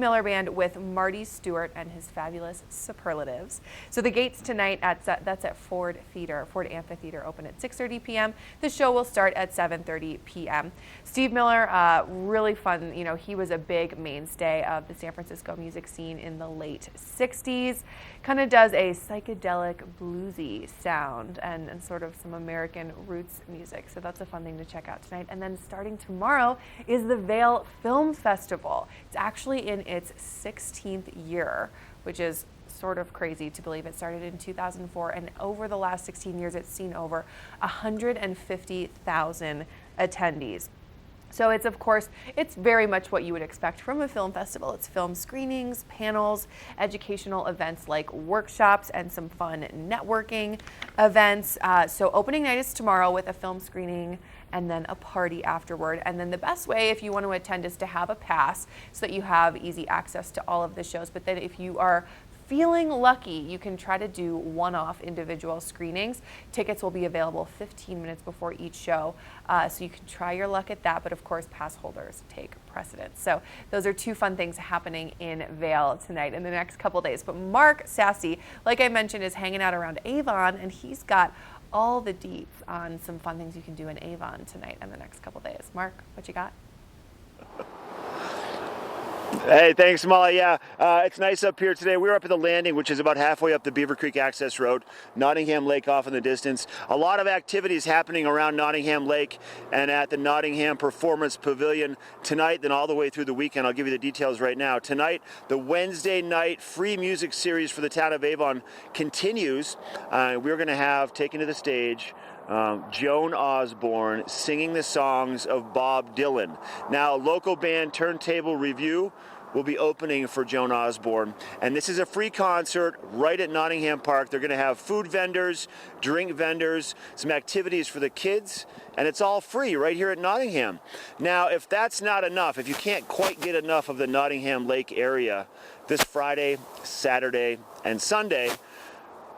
Miller Band with Marty Stewart and his fabulous Superlatives. So the gates tonight that's at Ford Amphitheater, open at 6:30 p.m. The show will start at 7:30 p.m. Steve Miller, really fun. You know, he was a big mainstay of the San Francisco music scene in the late 60s. Kind of does a psychedelic bluesy sound and sort of some American roots music. So that's a fun thing to check out tonight. And then starting tomorrow is the Vail Film Festival. It's actually in its 16th year, which is sort of crazy to believe. It started in 2004, and over the last 16 years, it's seen over 150,000 attendees. So it's, of course, it's very much what you would expect from a film festival. It's film screenings, panels, educational events like workshops, and some fun networking events. So opening night is tomorrow with a film screening and then a party afterward. And then the best way, if you want to attend, is to have a pass so that you have easy access to all of the shows. But then if you are feeling lucky, you can try to do one-off individual screenings. Tickets will be available 15 minutes before each show, so you can try your luck at that, but of course pass holders take precedence. So those are two fun things happening in Vail tonight in the next couple days. But Mark Sassy, like I mentioned, is hanging out around Avon, and he's got all the deets on some fun things you can do in Avon tonight and the next couple days. Mark, what you got? Hey, thanks, Molly. Yeah, it's nice up here today. We're up at the landing, which is about halfway up the Beaver Creek Access Road. Nottingham Lake off in the distance. A lot of activities happening around Nottingham Lake and at the Nottingham Performance Pavilion tonight, then all the way through the weekend. I'll give you the details right now. Tonight, the Wednesday night free music series for the town of Avon continues. We're going to have taken to the stage Joan Osborne singing the songs of Bob Dylan. Now, local band Turntable Review will be opening for Joan Osborne, and this is a free concert right at Nottingham Park. They're going to have food vendors, drink vendors, some activities for the kids, and it's all free right here at Nottingham. Now, if that's not enough, if you can't quite get enough of the Nottingham Lake area, this Friday, Saturday, and Sunday,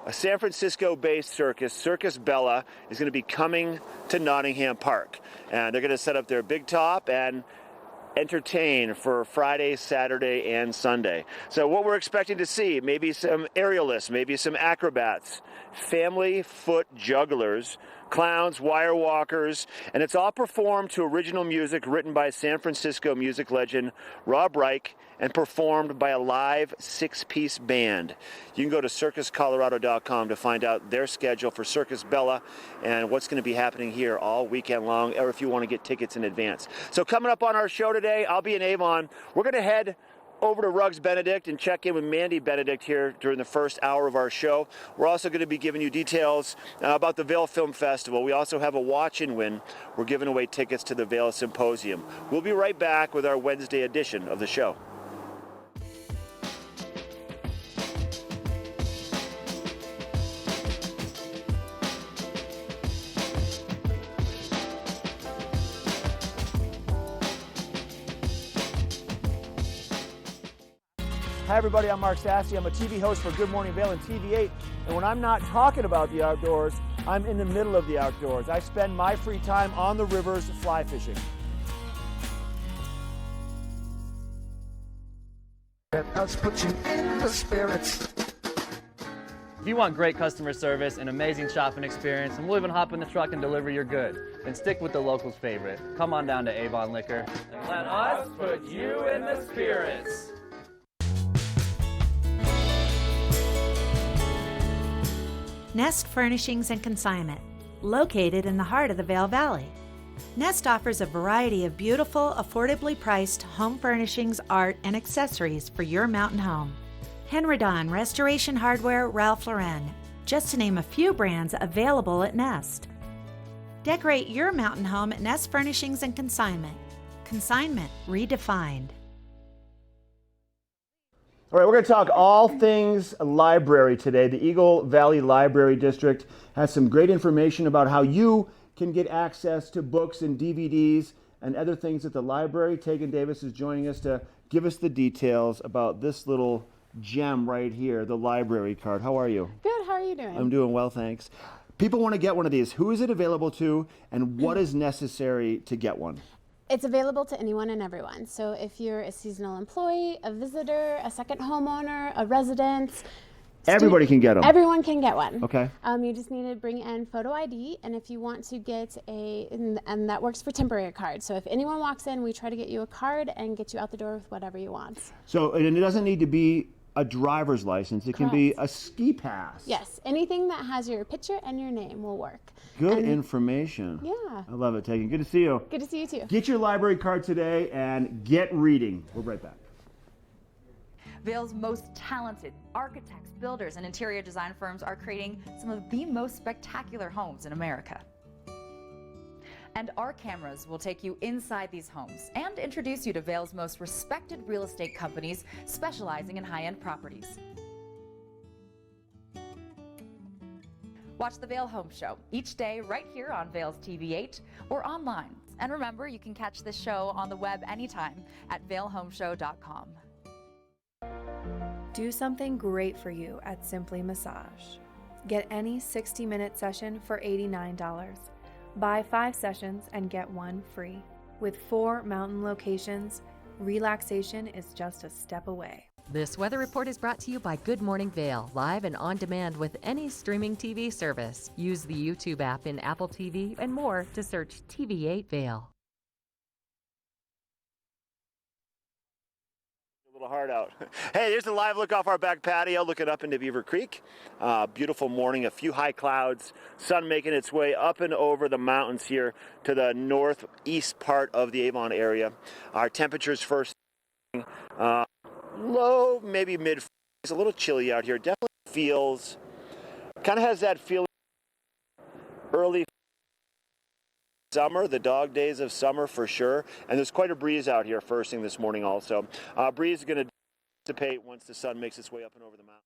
a San Francisco-based circus, Circus Bella, is going to be coming to Nottingham Park. And they're going to set up their big top and entertain for Friday, Saturday, and Sunday. So what we're expecting to see, maybe some aerialists, maybe some acrobats, family foot jugglers, clowns, wire walkers, and it's all performed to original music written by San Francisco music legend Rob Reich and performed by a live 6-piece band. You can go to circuscolorado.com to find out their schedule for Circus Bella and what's going to be happening here all weekend long, or if you want to get tickets in advance. So coming up on our show today, I'll be in Avon. We're going to head over to Ruggs Benedict and check in with Mandy Benedict here during the first hour of our show. We're also going to be giving you details about the Vail Film Festival. We also have a watch and win. We're giving away tickets to the Vail Symposium. We'll be right back with our Wednesday edition of the show. Hi everybody, I'm Mark Sassy. I'm a TV host for Good Morning Vail and TV8. And when I'm not talking about the outdoors, I'm in the middle of the outdoors. I spend my free time on the rivers fly fishing. Let's put you in the spirits. If you want great customer service and amazing shopping experience, and we'll even hop in the truck and deliver your good, then stick with the locals' favorite. Come on down to Avon Liquor and let us put you in the spirits. Nest Furnishings and Consignment, located in the heart of the Vail Valley. Nest offers a variety of beautiful, affordably priced home furnishings, art, and accessories for your mountain home. Henredon, Restoration Hardware, Ralph Lauren, just to name a few brands available at Nest. Decorate your mountain home at Nest Furnishings and Consignment. Consignment redefined. All right, we're going to talk all things library today. The Eagle Valley Library District has some great information about how you can get access to books and DVDs and other things at the library. Tegan Davis is joining us to give us the details about this little gem right here, the library card. How are you? Good, how are you doing? I'm doing well, thanks. People want to get one of these. Who is it available to, and what is necessary to get one? It's available to anyone and everyone. So if you're a seasonal employee, a visitor, a second homeowner, a resident, Everybody can get them. Everyone can get one. Okay. You just need to bring in photo ID, and if you want to get and that works for temporary card. So if anyone walks in, we try to get you a card and get you out the door with whatever you want. So, and it doesn't need to be a driver's license. It can be a ski pass. Yes, anything that has your picture and your name will work. Good information. Yeah. I love it, Tegan. Good to see you. Good to see you too. Get your library card today and get reading. We'll be right back. Vail's most talented architects, builders, and interior design firms are creating some of the most spectacular homes in America. And our cameras will take you inside these homes and introduce you to Vail's most respected real estate companies specializing in high-end properties. Watch the Vail Home Show each day right here on Vail's TV8 or online. And remember, you can catch this show on the web anytime at vailhomeshow.com. Do something great for you at Simply Massage. Get any 60-minute session for $89. Buy 5 sessions and get 1 free. With 4 mountain locations, relaxation is just a step away. This weather report is brought to you by Good Morning Vail, live and on demand with any streaming TV service. Use the YouTube app in Apple TV and more to search TV8 Vail. Heart out. Hey, here's a live look off our back patio looking up into Beaver Creek. Beautiful morning, a few high clouds, sun making its way up and over the mountains here to the northeast part of the Avon area. Our temperatures first low, maybe mid. It's a little chilly out here. Definitely feels, kind of has that feeling early summer, the dog days of summer for sure, and there's quite a breeze out here first thing this morning also. Breeze is going to dissipate once the sun makes its way up and over the mountain.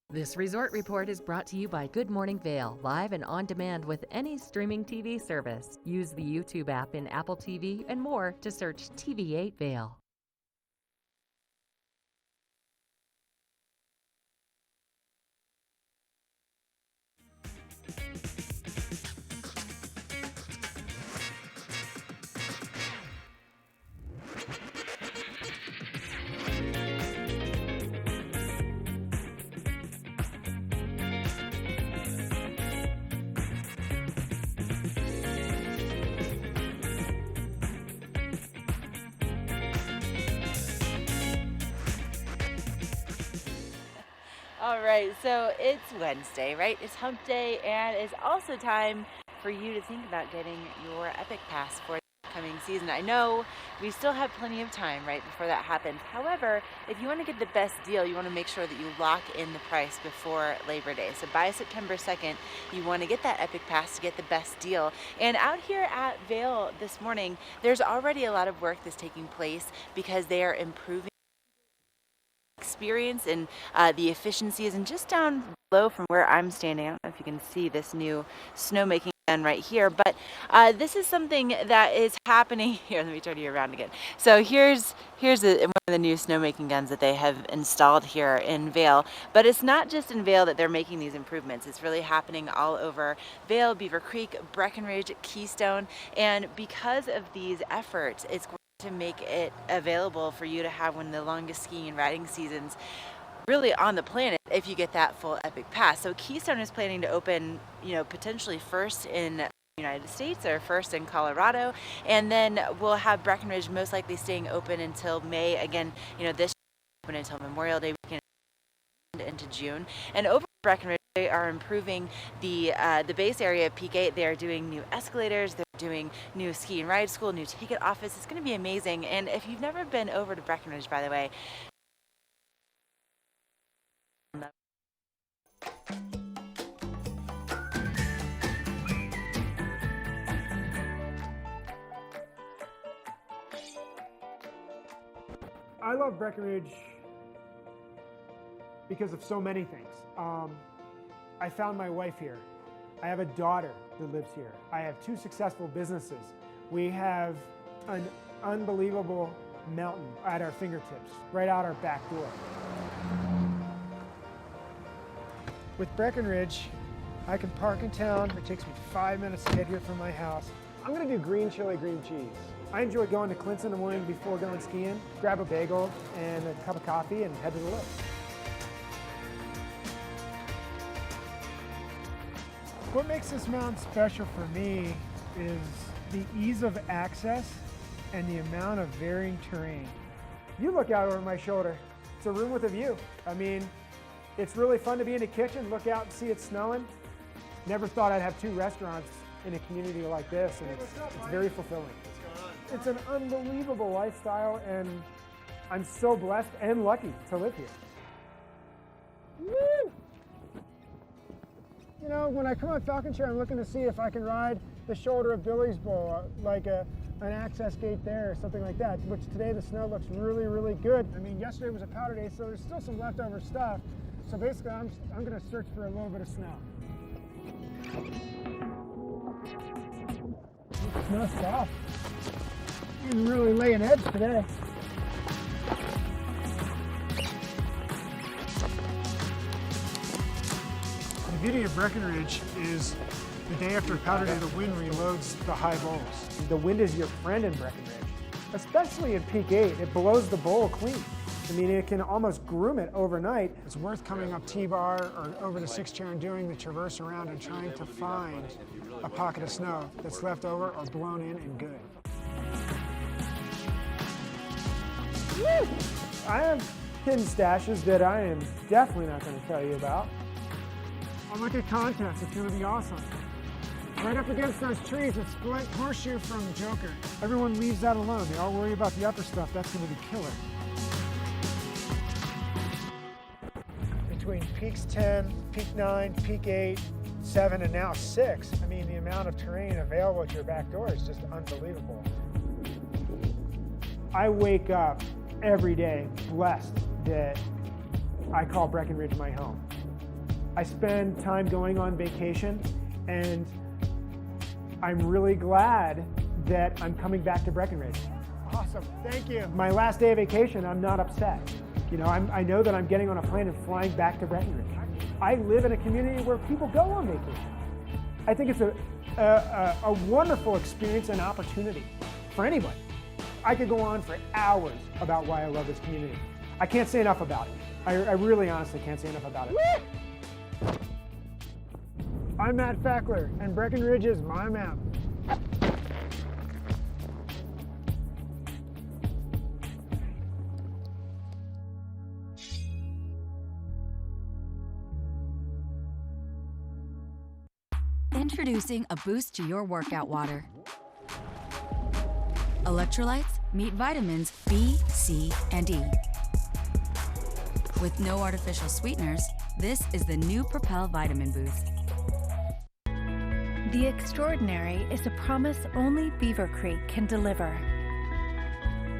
This resort report is brought to you by Good Morning Vail, live and on demand with any streaming TV service. Use the YouTube app in Apple TV and more to search TV8 Vail. All right, so it's Wednesday, right? It's hump day, and it's also time for you to think about getting your Epic Pass for the upcoming season. I know we still have plenty of time, right, before that happens. However, if you want to get the best deal, you want to make sure that you lock in the price before Labor Day. So by September 2nd, you want to get that Epic Pass to get the best deal. And out here at Vail this morning, there's already a lot of work that's taking place because they are improving experience and the efficiencies. And just down below from where I'm standing, I don't know if you can see this new snowmaking again right here, but this is something that is happening here. Let me turn you around again. So here's one of the new snowmaking guns that they have installed here in Vail, but it's not just in Vail that they're making these improvements. It's really happening all over Vail, Beaver Creek, Breckenridge, Keystone, and because of these efforts, it's going to make it available for you to have one of the longest skiing and riding seasons really on the planet if you get that full Epic Pass. So Keystone is planning to open, potentially first in the United States or first in Colorado, and then we'll have Breckenridge most likely staying open until May. Again, this open until Memorial Day weekend into June. And over at Breckenridge, they are improving the base area of Peak 8. They are doing new escalators. They're doing new ski and ride school, new ticket office. It's going to be amazing. And if you've never been over to Breckenridge, by the way, I love Breckenridge because of so many things. I found my wife here. I have a daughter that lives here. I have 2 successful businesses. We have an unbelievable mountain at our fingertips, right out our back door. With Breckenridge, I can park in town. It takes me 5 minutes to get here from my house. I'm gonna do green chili, green cheese. I enjoy going to Clint's in the morning before going skiing, grab a bagel and a cup of coffee and head to the lift. What makes this mountain special for me is the ease of access and the amount of varying terrain. You look out over my shoulder. It's a room with a view. I mean, it's really fun to be in the kitchen, look out and see it snowing. Never thought I'd have 2 restaurants in a community like this, and it's very fulfilling. It's an unbelievable lifestyle, and I'm so blessed and lucky to live here. Woo! When I come on Falcon Chair, I'm looking to see if I can ride the shoulder of Billy's Bowl, like an access gate there or something like that, which today the snow looks really, really good. I mean, yesterday was a powder day, so there's still some leftover stuff. So basically, I'm going to search for a little bit of snow. Snow's soft. Didn't really lay an edge today. The beauty of Breckenridge is the day after powder day, the wind reloads the high bowls. The wind is your friend in Breckenridge, especially in Peak 8. It blows the bowl clean. I mean, it can almost groom it overnight. It's worth coming up T-bar or over the 6 chair and doing the traverse around and trying to find a pocket of snow that's left over or blown in and good. Woo! I have hidden stashes that I am definitely not going to tell you about. I'll look at contests. It's going to be awesome. Right up against those trees, it's Split Horseshoe from Joker. Everyone leaves that alone. They all worry about the upper stuff. That's going to be killer. Between Peaks 10, Peak 9, Peak 8, 7, and now 6, I mean, the amount of terrain available at your back door is just unbelievable. I wake up every day blessed that I call Breckenridge my home. I spend time going on vacation, and I'm really glad that I'm coming back to Breckenridge. Awesome, thank you. My last day of vacation, I'm not upset. I know that I'm getting on a plane and flying back to Breckenridge. I live in a community where people go on vacation. I think it's a wonderful experience and opportunity for anybody. I could go on for hours about why I love this community. I can't say enough about it. I really honestly can't say enough about it. Woo! I'm Matt Fackler, and Breckenridge is my mountain. Introducing a boost to your workout water. Electrolytes meet vitamins B, C, and E. With no artificial sweeteners, this is the new Propel Vitamin Boost. The extraordinary is a promise only Beaver Creek can deliver.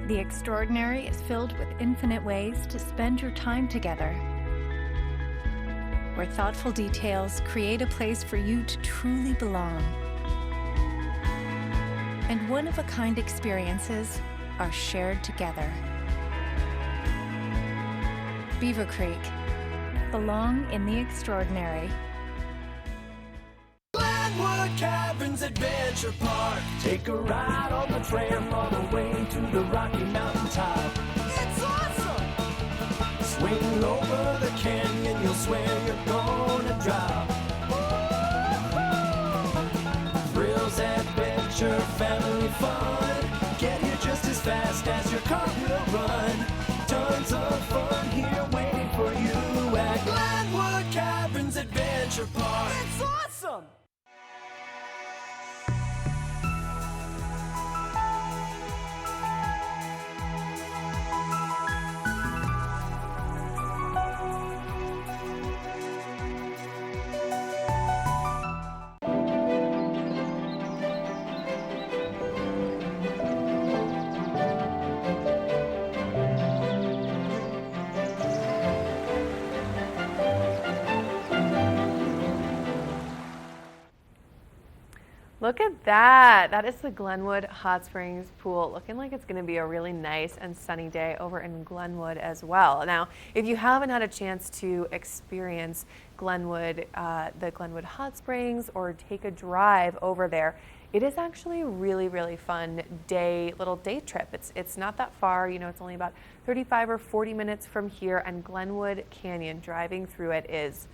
The extraordinary is filled with infinite ways to spend your time together, where thoughtful details create a place for you to truly belong. and one-of-a-kind experiences are shared together. Beaver Creek. Belong in the extraordinary. Glenwood Caverns Adventure Park. Take a ride on the tram all the way to the Rocky Mountain top. It's awesome! Swing over the canyon, you'll swear you're gonna drop. Thrills, adventure, family fun. Get here just as fast as your car will run. Tons of fun here waiting for you at Glenwood Caverns Adventure Park. It's awesome! Look at that. That is the Glenwood Hot Springs pool. Looking like it's going to be a really nice and sunny day over in Glenwood as well. Now, if you haven't had a chance to experience Glenwood, the Glenwood Hot Springs, or take a drive over there, it is actually a really, really fun little day trip. It's not that far, you know, it's only about 35 or 40 minutes from here, and Glenwood Canyon, driving through it is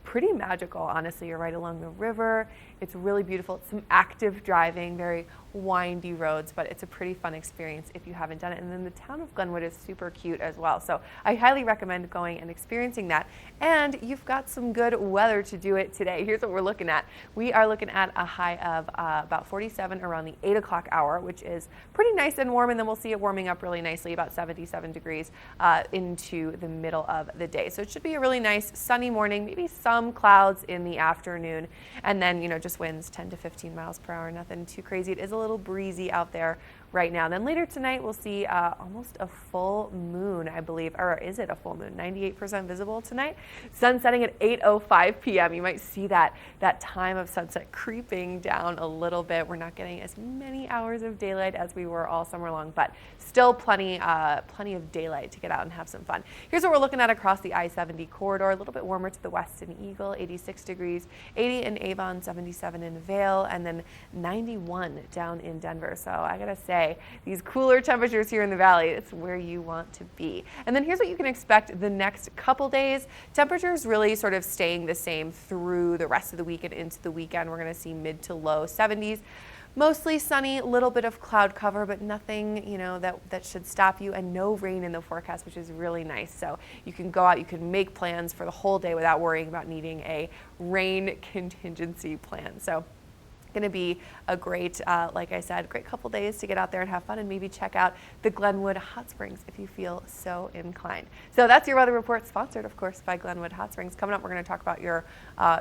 pretty magical, honestly. You're right along the river. It's really beautiful. It's some active driving, very windy roads, but it's a pretty fun experience if you haven't done it. And then the town of Glenwood is super cute as well. So I highly recommend going and experiencing that. And you've got some good weather to do it today. Here's what we're looking at. We are looking at a high of about 47 around the 8 o'clock hour, which is pretty nice and warm. And then we'll see it warming up really nicely, about 77 degrees into the middle of the day. So it should be a really nice sunny morning, maybe some clouds in the afternoon. And then, you know, just winds 10 to 15 miles per hour, nothing too crazy. It is a little breezy out there right now. Then later tonight, we'll see almost a full moon, I believe. Or is it a full moon? 98% visible tonight. Sun setting at 8:05 p.m. You might see that time of sunset creeping down a little bit. We're not getting as many hours of daylight as we were all summer long, but still plenty of daylight to get out and have some fun. Here's what we're looking at across the I-70 corridor. A little bit warmer to the west in Eagle, 86 degrees, 80 in Avon, 77 in Vail, and then 91 down in Denver. So I gotta say, these cooler temperatures here in the valley, it's where you want to be. And then here's what you can expect the next couple days. Temperatures really sort of staying the same through the rest of the week and into the weekend. We're going to see mid to low 70s. Mostly sunny, a little bit of cloud cover, but nothing, you know, that should stop you, and no rain in the forecast, which is really nice. So you can go out, you can make plans for the whole day without worrying about needing a rain contingency plan. So going to be a great, like I said, great couple days to get out there and have fun, and maybe check out the Glenwood Hot Springs if you feel so inclined. So that's your weather report, sponsored, of course, by Glenwood Hot Springs. Coming up, we're going to talk about your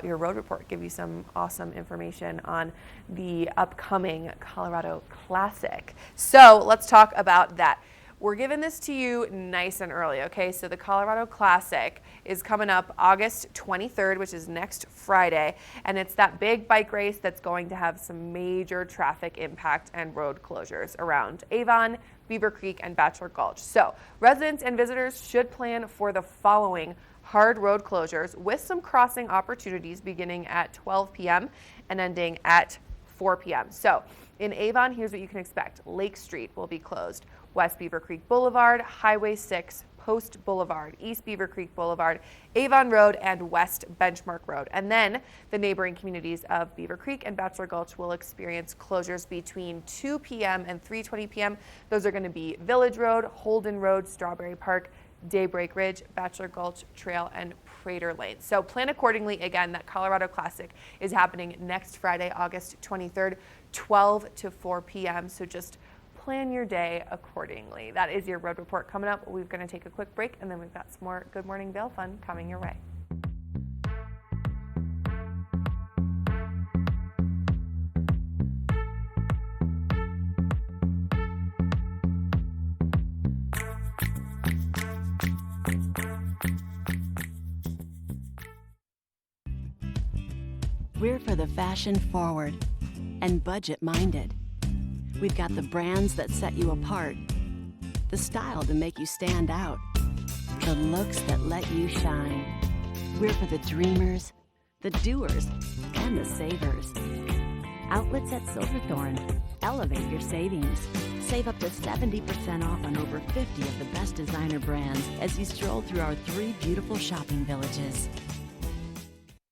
road report, give you some awesome information on the upcoming Colorado Classic. So let's talk about that. We're giving this to you nice and early, okay? So the Colorado Classic is coming up August 23rd, which is next Friday, and it's that big bike race that's going to have some major traffic impact and road closures around Avon, Beaver Creek, and Bachelor Gulch. So residents and visitors should plan for the following hard road closures with some crossing opportunities beginning at 12 p.m. and ending at 4 p.m. So in Avon, here's what you can expect. Lake Street will be closed. West Beaver Creek Boulevard, Highway 6, Post Boulevard, East Beaver Creek Boulevard, Avon Road, and West Benchmark Road. And then the neighboring communities of Beaver Creek and Bachelor Gulch will experience closures between 2 p.m. and 3:20 p.m. Those are going to be Village Road, Holden Road, Strawberry Park, Daybreak Ridge, Bachelor Gulch Trail, and Prater Lane. So plan accordingly. Again, that Colorado Classic is happening next Friday, August 23rd, 12 to 4 p.m. So just plan your day accordingly. That is your road report coming up. We're going to take a quick break, and then we've got some more Good Morning Vail fun coming your way. We're for the fashion forward and budget minded. We've got the brands that set you apart, the style to make you stand out, the looks that let you shine. We're for the dreamers, the doers, and the savers. Outlets at Silverthorne. Elevate your savings. Save up to 70% off on over 50 of the best designer brands as you stroll through our 3 beautiful shopping villages.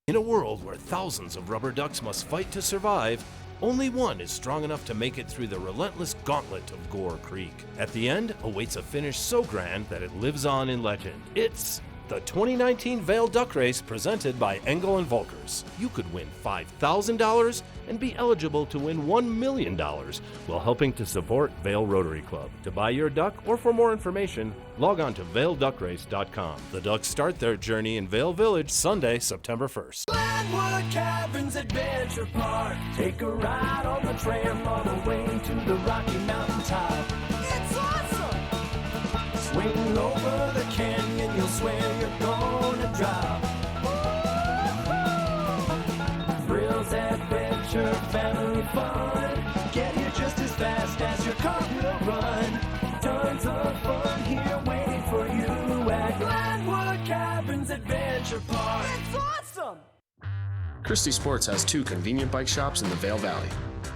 In a world where thousands of rubber ducks must fight to survive, only one is strong enough to make it through the relentless gauntlet of Gore Creek. At the end awaits a finish so grand that it lives on in legend. It's the 2019 Vail Duck Race presented by Engel & Volkers. You could win $5,000 and be eligible to win $1 million while helping to support Vail Rotary Club. To buy your duck or for more information, log on to vailduckrace.com. The Ducks start their journey in Vail Village Sunday, September 1st. Glenwood Caverns Adventure Park. Take a ride on the tram all the way to the Rocky Mountain top. It's awesome! Swing over the canyon, you'll swear you're gonna drop. Thrills, adventure, family fun. Get here just as fast as your car will run. Tons of fun here waiting for you at Glenwood Caverns Adventure Park. It's awesome! Christie Sports has 2 convenient bike shops in the Vail Valley,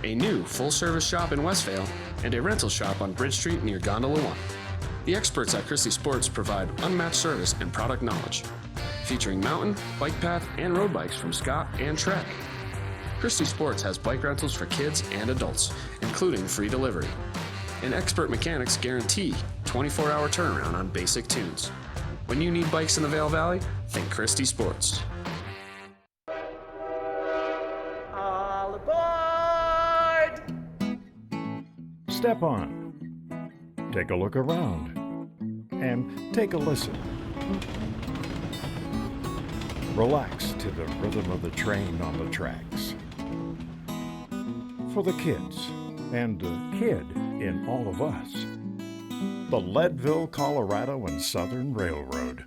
a new full-service shop in West Vail, and a rental shop on Bridge Street near Gondola 1. The experts at Christie Sports provide unmatched service and product knowledge, featuring mountain, bike path, and road bikes from Scott and Trek. Christie Sports has bike rentals for kids and adults, including free delivery. And expert mechanics guarantee 24-hour turnaround on basic tunes. When you need bikes in the Vail Valley, think Christie Sports. All aboard! Step on. Take a look around. And take a listen. Relax to the rhythm of the train on the tracks. For the kids, and the kid in all of us. The Leadville, Colorado and Southern Railroad.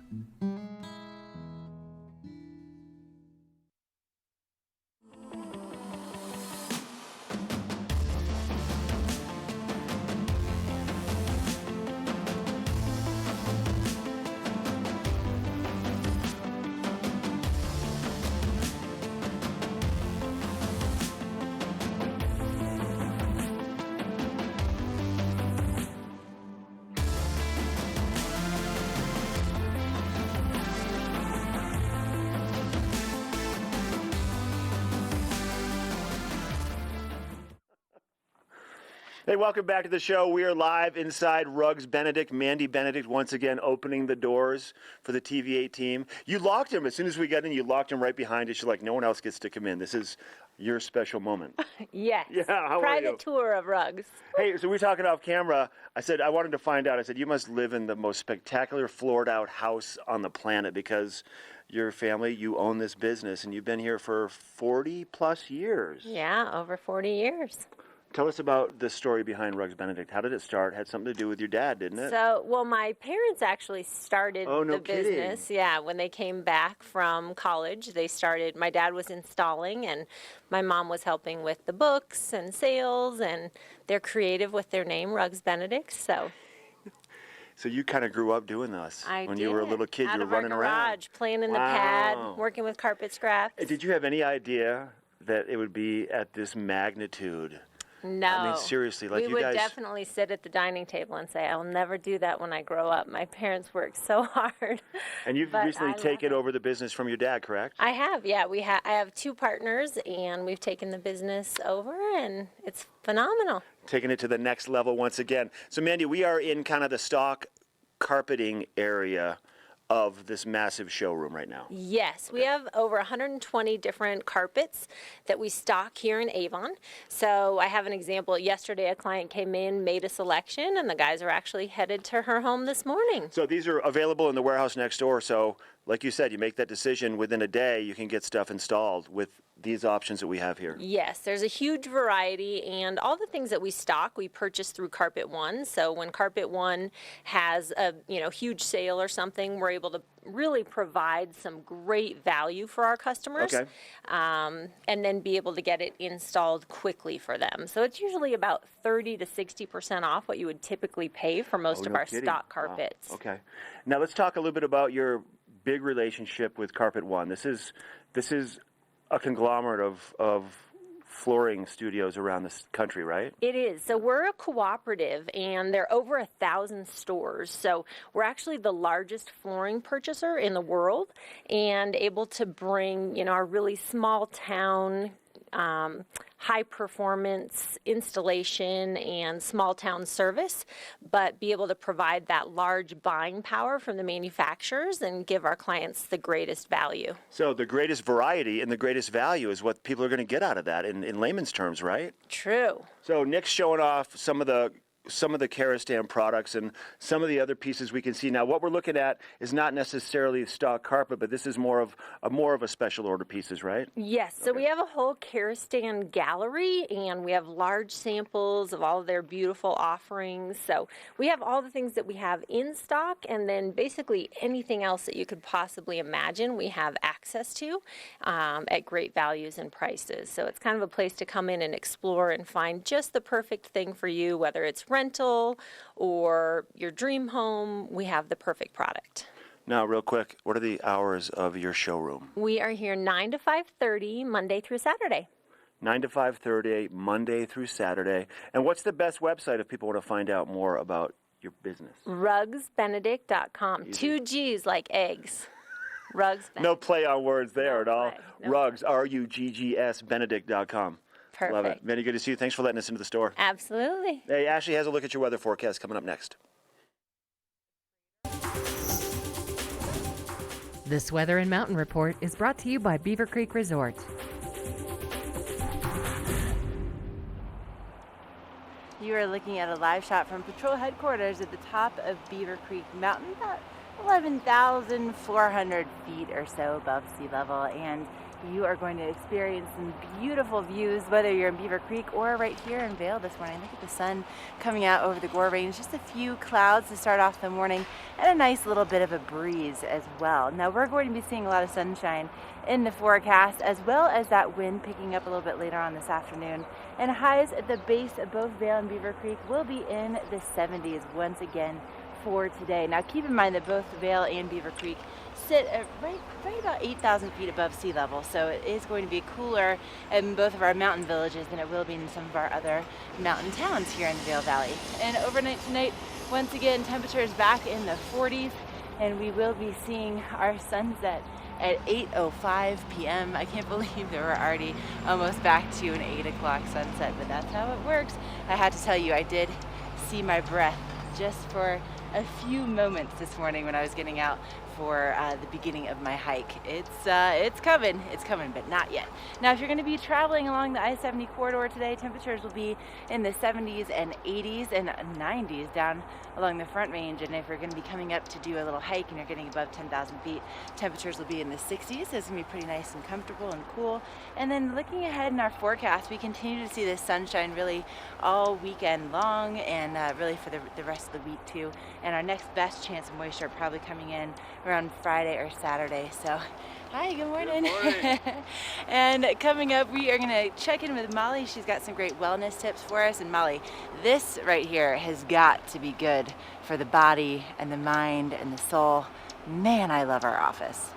Hey, welcome back to the show. We are live inside Rugs Benedict. Mandy Benedict once again opening the doors for the TV8 team. You locked him as soon as we got in. You locked him right behind us. You're like, no one else gets to come in. This is your special moment. Yes. Yeah, how Private are you? tour of Rugs. Hey, so we were talking off camera. I said, I wanted to find out. I said, you must live in the most spectacular floored out house on the planet because your family, you own this business and you've been here for 40 plus years. Yeah, over 40 years. Tell us about the story behind Rugs Benedict. How did it start? Had something to do with your dad, didn't it? So, well, my parents actually started the kidding. business. Yeah, when they came back from college, they started. My dad was installing, and my mom was helping with the books and sales, and they're creative with their name, Rugs Benedict. So you kind of grew up doing this. When you were a little kid, Out you were of our running garage, around. playing in the pad, working with carpet scraps. Did you have any idea that it would be at this magnitude? No. I mean, seriously, like we you would guys... definitely sit at the dining table and say, I'll never do that when I grow up. My parents worked so hard. And you've But recently I love taken over the business from your dad, correct? I have, yeah. I have 2 partners, and we've taken the business over, and it's phenomenal. Taking it to the next level once again. So, Mandy, we are in kind of the stock carpeting area of this massive showroom right now. Yes, we have over 120 different carpets that we stock here in Avon. So I have an example. Yesterday, a client came in, made a selection, and the guys are actually headed to her home this morning. So these are available in the warehouse next door. So like you said, you make that decision within a day, you can get stuff installed with these options that we have here. Yes, there's a huge variety, and all the things that we stock, we purchase through Carpet One. So when Carpet One has a huge sale or something, we're able to really provide some great value for our customers, Okay. and then be able to get it installed quickly for them. So it's usually about 30 to 60% off what you would typically pay for most of no our kidding. stock Wow. carpets. Okay. Now let's talk a little bit about your big relationship with Carpet One. This is a conglomerate of flooring studios around this country, right? It is. So we're a cooperative, and there are over 1,000 stores. So we're actually the largest flooring purchaser in the world, and able to bring, our really small town, high performance installation and small town service, but be able to provide that large buying power from the manufacturers and give our clients the greatest value. So the greatest variety and the greatest value is what people are going to get out of that in layman's terms, right? True. So Nick's showing off some of the Karastan products and some of the other pieces we can see. Now, what we're looking at is not necessarily stock carpet, but this is more of a special order pieces, right? Yes, so we have a whole Karastan gallery, and we have large samples of all of their beautiful offerings. So we have all the things that we have in stock, and then basically anything else that you could possibly imagine we have access to at great values and prices. So it's kind of a place to come in and explore and find just the perfect thing for you, whether it's rental or your dream home. We have the perfect product. Now, real quick, what are the hours of your showroom? We are here 9 to 5:30, Monday through Saturday. 9 to 5:30, Monday through Saturday. And what's the best website if people want to find out more about your business? Rugsbenedict.com. Easy. 2 G's like eggs. Rugs. No play on words there at all. No. Rugs, RUGGS, Benedict.com. Perfect. Love it. Very good to see you. Thanks for letting us into the store. Absolutely. Hey, Ashley has a look at your weather forecast coming up next. This Weather and Mountain Report is brought to you by Beaver Creek Resort. You are looking at a live shot from Patrol Headquarters at the top of Beaver Creek Mountain, about 11,400 feet or so above sea level, and you are going to experience some beautiful views, whether you're in Beaver Creek or right here in Vail this morning. Look at the sun coming out over the Gore Range. Just a few clouds to start off the morning, and a nice little bit of a breeze as well. Now we're going to be seeing a lot of sunshine in the forecast, as well as that wind picking up a little bit later on this afternoon. And highs at the base of both Vail and Beaver Creek will be in the 70s once again for today. Now keep in mind that both Vail and Beaver Creek sit at right about 8,000 feet above sea level, so it is going to be cooler in both of our mountain villages than it will be in some of our other mountain towns here in the Vail Valley. And overnight tonight, once again, temperatures back in the 40s, and we will be seeing our sunset at 8:05 p.m. I can't believe that we're already almost back to an 8 o'clock sunset, but that's how it works. I had to tell you, I did see my breath just for a few moments this morning when I was getting out for the beginning of my hike. It's coming, but not yet. Now, if you're going to be traveling along the I-70 corridor today, temperatures will be in the 70s and 80s and 90s down along the Front Range. And if you're going to be coming up to do a little hike and you're getting above 10,000 feet, temperatures will be in the 60s. So it's going to be pretty nice and comfortable and cool. And then looking ahead in our forecast, we continue to see this sunshine really all weekend long, and really for the rest of the week too. And our next best chance of moisture probably coming in around Friday or Saturday. So, hi, good morning. Good morning. And coming up, we are going to check in with Molly. She's got some great wellness tips for us. And Molly, this right here has got to be good for the body and the mind and the soul. Man, I love our office.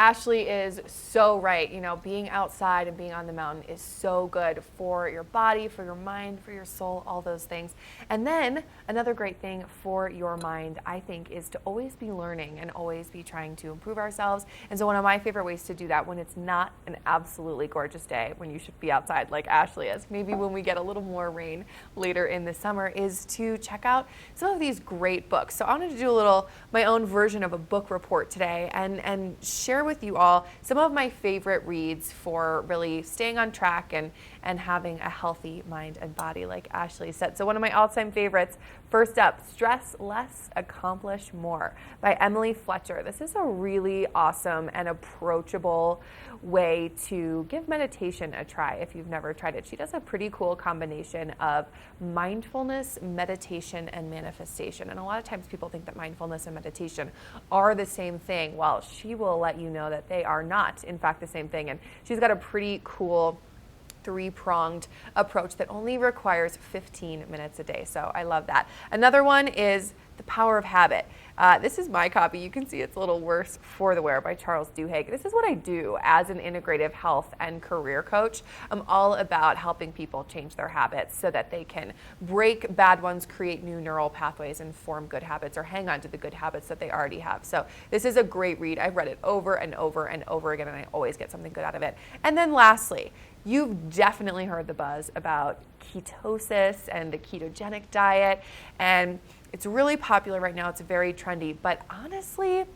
Ashley is so right. You know, being outside and being on the mountain is so good for your body, for your mind, for your soul, all those things. And then another great thing for your mind, I think, is to always be learning and always be trying to improve ourselves. And so one of my favorite ways to do that when it's not an absolutely gorgeous day, when you should be outside like Ashley is, maybe when we get a little more rain later in the summer, is to check out some of these great books. So I wanted to do my own version of a book report today and share with you all some of my favorite reads for really staying on track and having a healthy mind and body, like Ashley said. So one of my all-time favorites, first up, Stress Less, Accomplish More by Emily Fletcher. This is a really awesome and approachable way to give meditation a try if you've never tried it. She does a pretty cool combination of mindfulness, meditation, and manifestation. And a lot of times people think that mindfulness and meditation are the same thing. Well, she will let you know that they are not, in fact, the same thing. And she's got a pretty cool three-pronged approach that only requires 15 minutes a day. So I love that. Another one is The Power of Habit. This is my copy. You can see it's a little worse for the wear by Charles Duhigg. This is what I do as an integrative health and career coach. I'm all about helping people change their habits so that they can break bad ones, create new neural pathways, and form good habits, or hang on to the good habits that they already have. So this is a great read. I've read it over and over and over again, and I always get something good out of it. And then lastly, you've definitely heard the buzz about ketosis and the ketogenic diet, and it's really popular right now. It's very trendy, but honestly,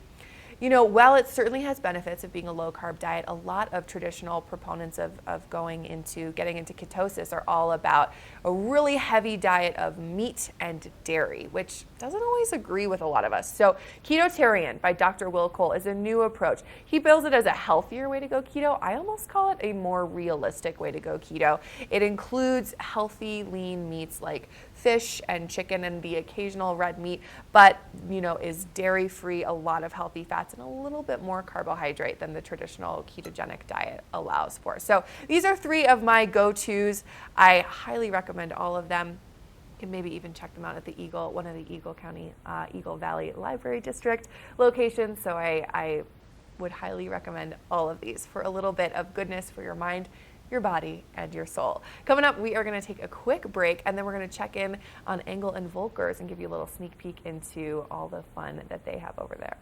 you know, while it certainly has benefits of being a low-carb diet, a lot of traditional proponents of getting into ketosis are all about a really heavy diet of meat and dairy, which doesn't always agree with a lot of us. So Ketotarian by Dr. Will Cole is a new approach. He bills it as a healthier way to go keto. I almost call it a more realistic way to go keto. It includes healthy, lean meats like fish and chicken and the occasional red meat, but, you know, is dairy-free, a lot of healthy fats, and a little bit more carbohydrate than the traditional ketogenic diet allows for. So these are three of my go-tos. I highly recommend all of them. You can maybe even check them out at one of the Eagle Valley Library District locations. So I would highly recommend all of these for a little bit of goodness for your mind, your body, and your soul. Coming up, we are going to take a quick break, and then we're going to check in on Engel and Volkers and give you a little sneak peek into all the fun that they have over there.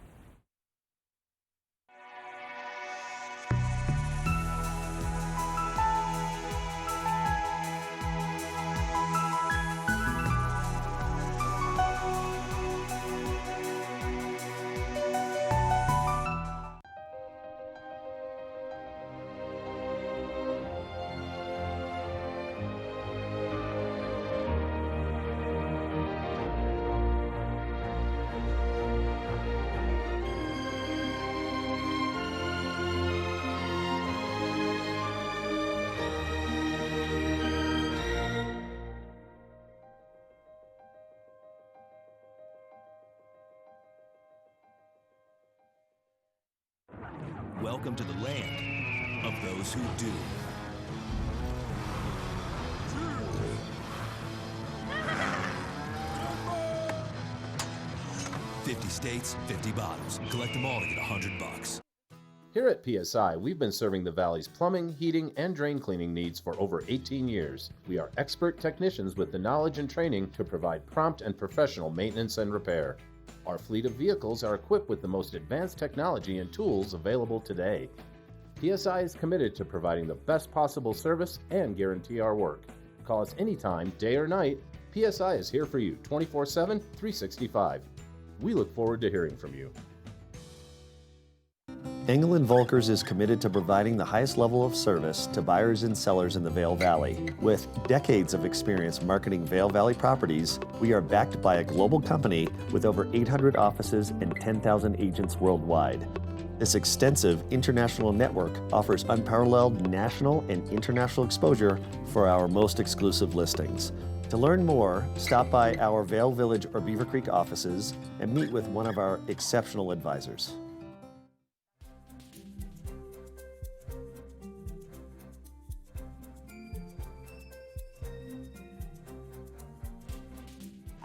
Welcome to the land of those who do. $50 states, 50 bottles. Collect them all to get $100. Here at PSI, we've been serving the Valley's plumbing, heating, and drain cleaning needs for over 18 years. We are expert technicians with the knowledge and training to provide prompt and professional maintenance and repair. Our fleet of vehicles are equipped with the most advanced technology and tools available today. PSI is committed to providing the best possible service and guarantee our work. Call us anytime, day or night. PSI is here for you 24/7, 365. We look forward to hearing from you. Engel & Volkers is committed to providing the highest level of service to buyers and sellers in the Vail Valley. With decades of experience marketing Vail Valley properties, we are backed by a global company with over 800 offices and 10,000 agents worldwide. This extensive international network offers unparalleled national and international exposure for our most exclusive listings. To learn more, stop by our Vail Village or Beaver Creek offices and meet with one of our exceptional advisors.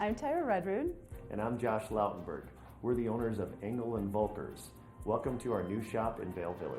I'm Tyra Redrood. And I'm Josh Lautenberg. We're the owners of Engel & Volkers. Welcome to our new shop in Vail Village.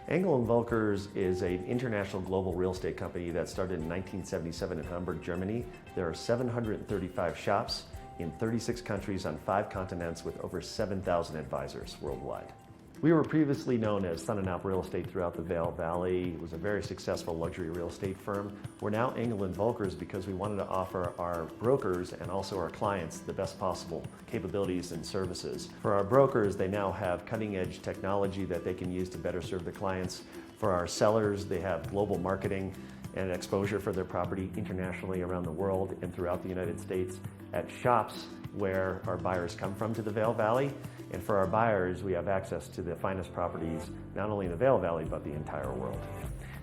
Engel & Volkers is an international global real estate company that started in 1977 in Hamburg, Germany. There are 735 shops in 36 countries on 5 continents with over 7,000 advisors worldwide. We were previously known as Sun & Alp Real Estate throughout the Vail Valley. It was a very successful luxury real estate firm. We're now Engel & Volkers because we wanted to offer our brokers and also our clients the best possible capabilities and services. For our brokers, they now have cutting-edge technology that they can use to better serve their clients. For our sellers, they have global marketing and exposure for their property internationally around the world and throughout the United States at shops where our buyers come from to the Vail Valley. And for our buyers, we have access to the finest properties, not only in the Vail Valley, but the entire world.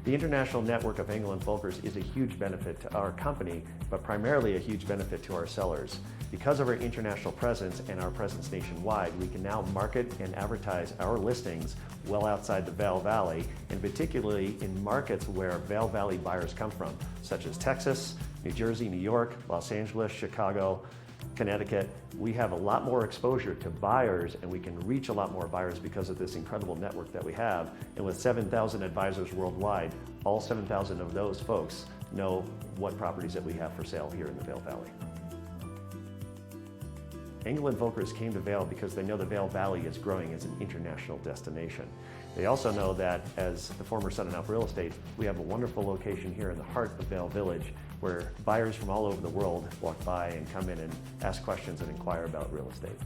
The international network of Engel & Volkers is a huge benefit to our company, but primarily a huge benefit to our sellers. Because of our international presence and our presence nationwide, we can now market and advertise our listings well outside the Vail Valley, and particularly in markets where Vail Valley buyers come from, such as Texas, New Jersey, New York, Los Angeles, Chicago, Connecticut. We have a lot more exposure to buyers, and we can reach a lot more buyers because of this incredible network that we have. And with 7,000 advisors worldwide, all 7,000 of those folks know what properties that we have for sale here in the Vail Valley. Engel & Volkers came to Vail because they know the Vail Valley is growing as an international destination. They also know that as the former Sun & Alp Real Estate, we have a wonderful location here in the heart of Vail Village where buyers from all over the world walk by and come in and ask questions and inquire about real estate.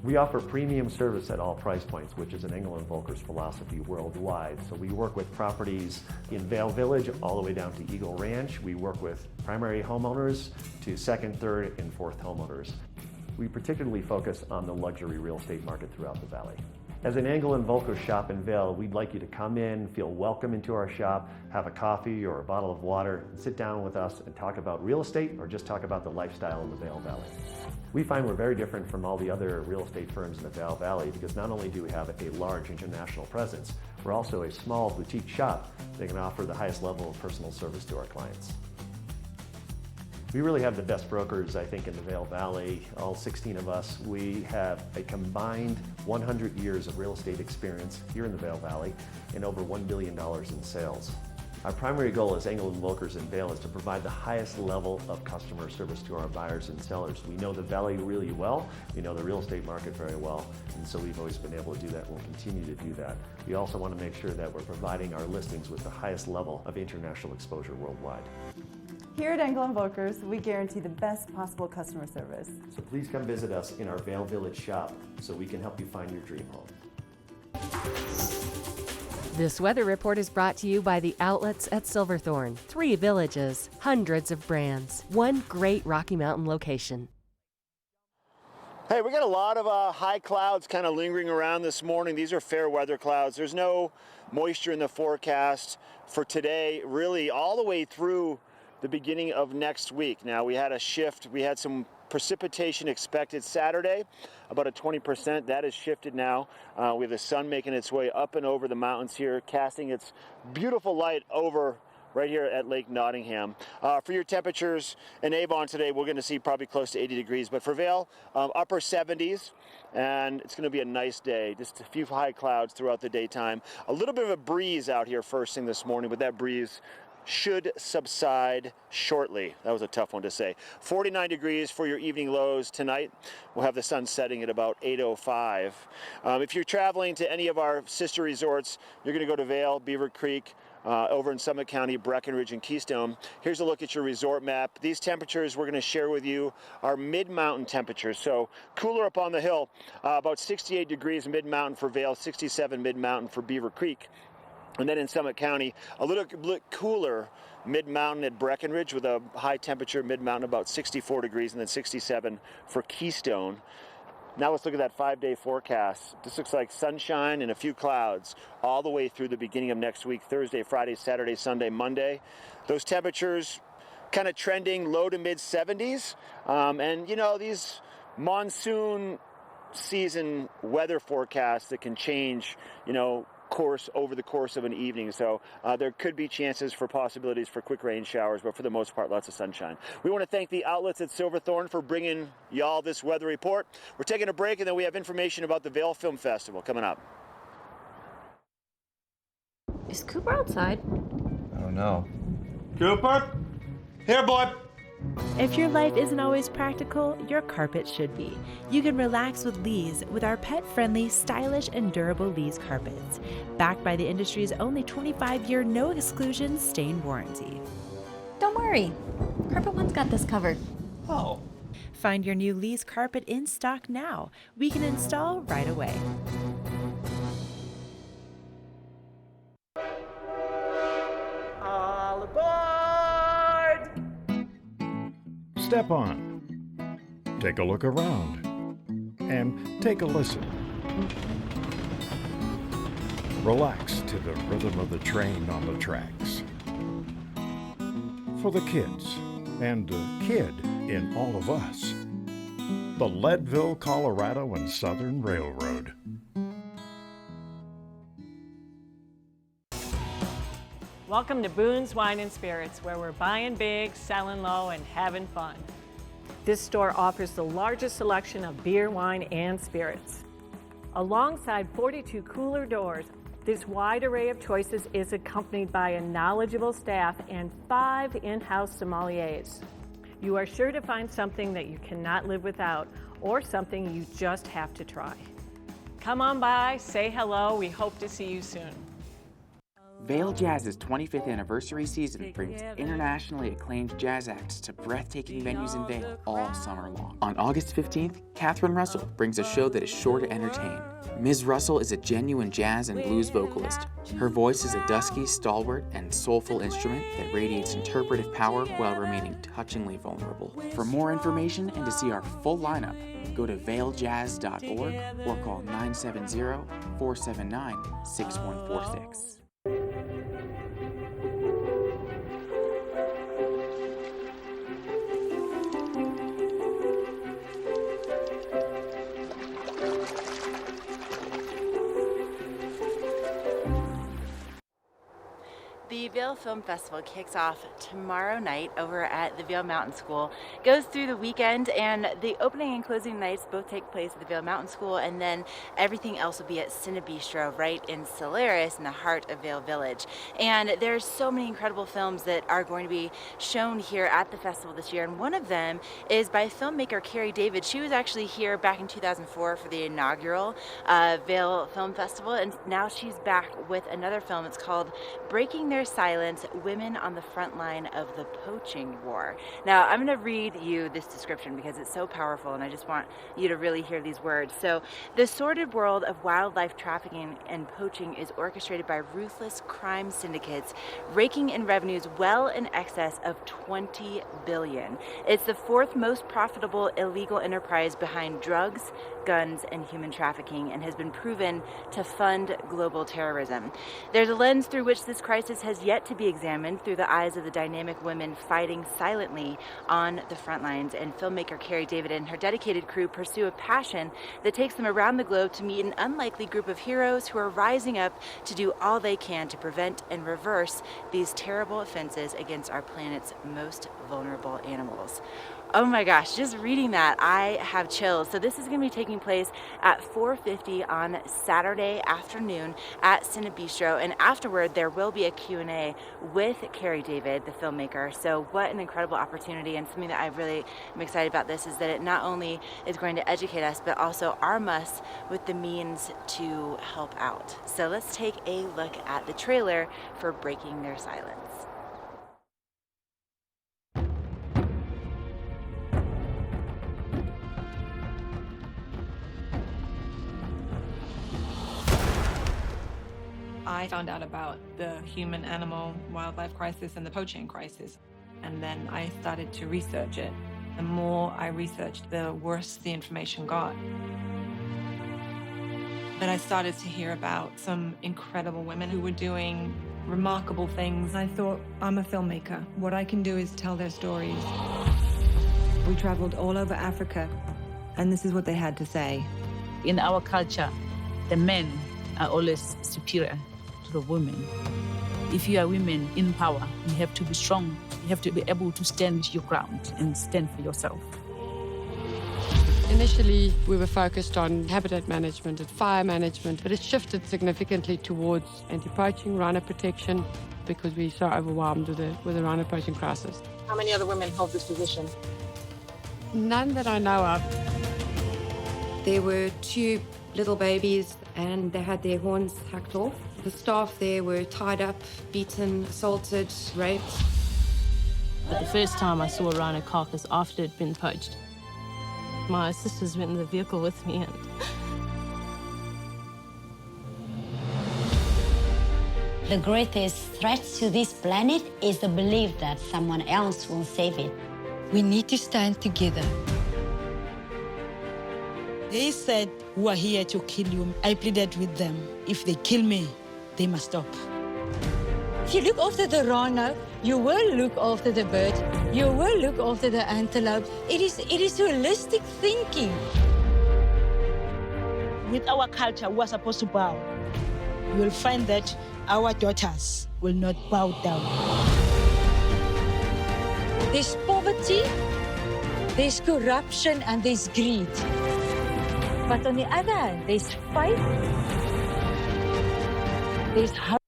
We offer premium service at all price points, which is an Engel & Volkers philosophy worldwide. So we work with properties in Vail Village all the way down to Eagle Ranch. We work with primary homeowners to second, third, and fourth homeowners. We particularly focus on the luxury real estate market throughout the valley. As an Engel & Volkers shop in Vail, we'd like you to come in, feel welcome into our shop, have a coffee or a bottle of water, and sit down with us and talk about real estate or just talk about the lifestyle in the Vail Valley. We find we're very different from all the other real estate firms in the Vail Valley because not only do we have a large international presence, we're also a small boutique shop that can offer the highest level of personal service to our clients. We really have the best brokers, I think, in the Vail Valley, all 16 of us. We have a combined 100 years of real estate experience here in the Vail Valley and over $1 billion in sales. Our primary goal as Engel & Volkers in Vail is to provide the highest level of customer service to our buyers and sellers. We know the Valley really well, we know the real estate market very well, and so we've always been able to do that and we'll continue to do that. We also want to make sure that we're providing our listings with the highest level of international exposure worldwide. Here at Engel & Volkers, we guarantee the best possible customer service. So please come visit us in our Vail Village shop so we can help you find your dream home. This weather report is brought to you by the outlets at Silverthorne. 3 villages, hundreds of brands, one great Rocky Mountain location. Hey, we got a lot of high clouds kind of lingering around this morning. These are fair weather clouds. There's no moisture in the forecast for today, really all the way through the beginning of next week. Now, we had a shift. We had some precipitation expected Saturday, about a 20%. That has shifted now. We have the sun making its way up and over the mountains here, casting its beautiful light over right here at Lake Nottingham. For your temperatures in Avon today, we're going to see probably close to 80 degrees, but for Vail, upper 70s, and it's going to be a nice day. Just a few high clouds throughout the daytime. A little bit of a breeze out here first thing this morning, but that breeze should subside shortly. That was a tough one to say. 49 degrees for your evening lows tonight. We'll have the sun setting at about 8:05. If you're traveling to any of our sister resorts, you're going to go to Vail, Beaver Creek, over in Summit County, Breckenridge, and Keystone. Here's a look at your resort map. These temperatures we're going to share with you are mid-mountain temperatures, so cooler up on the hill, about 68 degrees mid-mountain for Vail, 67 mid-mountain for Beaver Creek. And then in Summit County, a little bit cooler mid-mountain at Breckenridge with a high temperature mid-mountain about 64 degrees and then 67 for Keystone. Now let's look at that 5-day forecast. This looks like sunshine and a few clouds all the way through the beginning of next week, Thursday, Friday, Saturday, Sunday, Monday. Those temperatures kind of trending low to mid 70s. And you know, these monsoon season weather forecasts that can change, you know, over the course of an evening. So there could be chances for possibilities for quick rain showers, but for the most part, lots of sunshine. We want to thank the outlets at Silverthorne for bringing y'all this weather report. We're taking a break, and then we have information about the Vail Film Festival coming up. Is Cooper outside? I don't know. Cooper? Here, boy. If your life isn't always practical, your carpet should be. You can relax with Lee's with our pet-friendly, stylish, and durable Lee's carpets. Backed by the industry's only 25-year no-exclusions stain warranty. Don't worry. Carpet One's got this covered. Oh. Find your new Lee's carpet in stock now. We can install right away. All aboard! Step on. Take a look around. And take a listen. Relax to the rhythm of the train on the tracks. For the kids, and the kid in all of us. The Leadville, Colorado and Southern Railroad. Welcome to Boone's Wine and Spirits, where we're buying big, selling low, and having fun. This store offers the largest selection of beer, wine, and spirits. Alongside 42 cooler doors, this wide array of choices is accompanied by a knowledgeable staff and 5 in-house sommeliers. You are sure to find something that you cannot live without, or something you just have to try. Come on by, say hello, we hope to see you soon. Vail Jazz's 25th anniversary season brings internationally acclaimed jazz acts to breathtaking venues in Vail all summer long. On August 15th, Catherine Russell brings a show that is sure to entertain. Ms. Russell is a genuine jazz and blues vocalist. Her voice is a dusky, stalwart, and soulful instrument that radiates interpretive power while remaining touchingly vulnerable. For more information and to see our full lineup, go to vailjazz.org or call 970-479-6146. The Vail Film Festival kicks off tomorrow night over at the Vail Mountain School. Goes through the weekend, and the opening and closing nights both take place at the Vail Mountain School, and then everything else will be at Cinebistro right in Solaris in the heart of Vail Village. And there's so many incredible films that are going to be shown here at the festival this year, and one of them is by filmmaker Carrie David. She was actually here back in 2004 for the inaugural Vail Film Festival, and now she's back with another film. It's called Breaking Their Silence, Women on the Front Line of the Poaching War. Now, I'm going to read you this description because it's so powerful, and I just want you to really hear these words. So, the sordid world of wildlife trafficking and poaching is orchestrated by ruthless crime syndicates, raking in revenues well in excess of $20 billion. It's the 4th most profitable illegal enterprise behind drugs, guns, and human trafficking, and has been proven to fund global terrorism. There's a lens through which this crisis has yet to be examined, through the eyes of the dynamic women fighting silently on the front lines. And filmmaker Carrie David and her dedicated crew pursue a passion that takes them around the globe to meet an unlikely group of heroes who are rising up to do all they can to prevent and reverse these terrible offenses against our planet's most vulnerable animals. Oh my gosh, just reading that, I have chills. So this is going to be taking place at 4:50 on Saturday afternoon at Cinebistro, and afterward there will be a Q&A with Carrie David, the filmmaker. So what an incredible opportunity, and something that I really am excited about this is that it not only is going to educate us, but also arm us with the means to help out. So let's take a look at the trailer for Breaking Their Silence. I found out about the human-animal wildlife crisis and the poaching crisis, and then I started to research it. The more I researched, the worse the information got. But I started to hear about some incredible women who were doing remarkable things. I thought, I'm a filmmaker. What I can do is tell their stories. We traveled all over Africa, and this is what they had to say. In our culture, the men are always superior to the women. If you are women in power, you have to be strong. You have to be able to stand your ground and stand for yourself. Initially, we were focused on habitat management and fire management, but it's shifted significantly towards anti-poaching, rhino protection, because we're so overwhelmed with the rhino poaching crisis. How many other women hold this position? None that I know of. There were 2 little babies and they had their horns hacked off. The staff there were tied up, beaten, assaulted, raped. But the first time I saw a rhino carcass after it had been poached, my sisters went in the vehicle with me and the greatest threat to this planet is the belief that someone else will save it. We need to stand together. They said, "We are here to kill you." I pleaded with them. If they kill me, they must stop. If you look after the rhino, you will look after the bird, you will look after the antelope. It is holistic thinking. With our culture, we are supposed to bow. You will find that our daughters will not bow down. There's poverty, there's corruption, and there's greed. But on the other hand, there's faith, there's hope.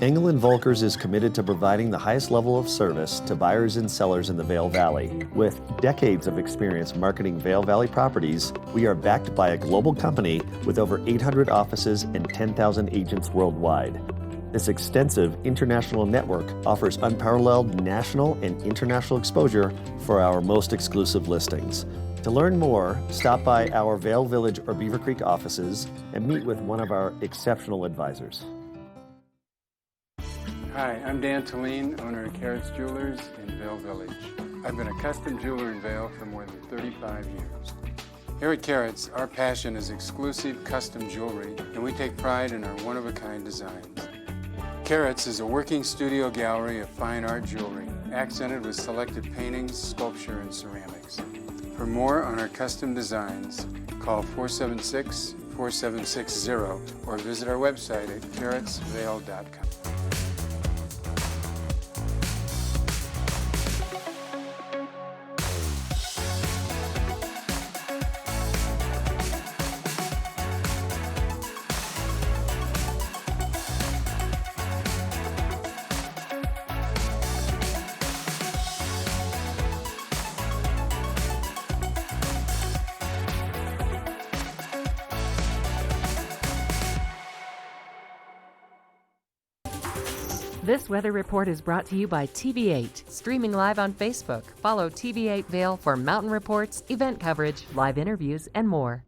Engel & Volkers is committed to providing the highest level of service to buyers and sellers in the Vail Valley. With decades of experience marketing Vail Valley properties, we are backed by a global company with over 800 offices and 10,000 agents worldwide. This extensive international network offers unparalleled national and international exposure for our most exclusive listings. To learn more, stop by our Vail Village or Beaver Creek offices and meet with one of our exceptional advisors. Hi, I'm Dan Talene, owner of Carrots Jewelers in Vail Village. I've been a custom jeweler in Vail for more than 35 years. Here at Carrots, our passion is exclusive custom jewelry, and we take pride in our one-of-a-kind designs. Carrots is a working studio gallery of fine art jewelry, accented with selected paintings, sculpture, and ceramics. For more on our custom designs, call 476-4760 or visit our website at carrotsvail.com. This weather report is brought to you by TV8, streaming live on Facebook. Follow TV8 Vail for mountain reports, event coverage, live interviews, and more.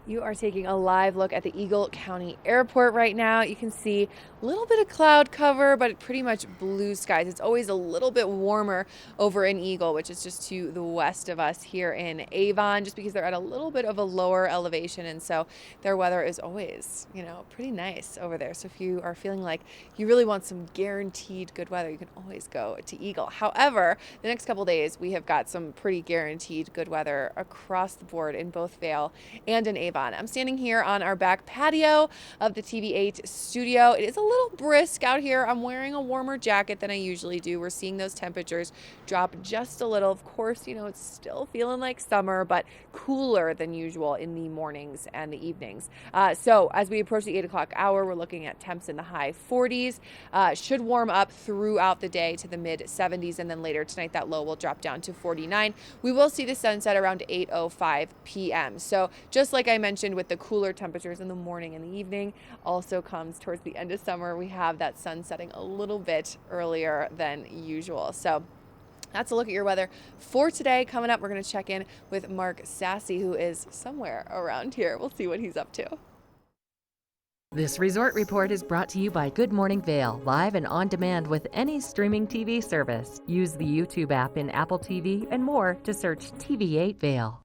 You are taking a live look at the Eagle County Airport right now. You can see a little bit of cloud cover, but pretty much blue skies. It's always a little bit warmer over in Eagle, which is just to the west of us here in Avon, just because they're at a little bit of a lower elevation. And so their weather is always, pretty nice over there. So if you are feeling like you really want some guaranteed good weather, you can always go to Eagle. However, the next couple days, we have got some pretty guaranteed good weather across the board in both Vail and in Avon. I'm standing here on our back patio of the TV8 studio. It is a little brisk out here. I'm wearing a warmer jacket than I usually do. We're seeing those temperatures drop just a little. Of course, it's still feeling like summer, but cooler than usual in the mornings and the evenings. So as we approach the 8 o'clock hour, we're looking at temps in the high 40s. Should warm up throughout the day to the mid 70s, and then later tonight that low will drop down to 49. We will see the sunset around 8:05 p.m. So just like I mentioned with the cooler temperatures in the morning and the evening, also comes towards the end of summer. We have that sun setting a little bit earlier than usual. So that's a look at your weather for today. Coming up, we're going to check in with Mark Sassy, who is somewhere around here. We'll see what he's up to. This resort report is brought to you by Good Morning Vail, live and on demand with any streaming TV service. Use the YouTube app in Apple TV and more to search TV8 Vail.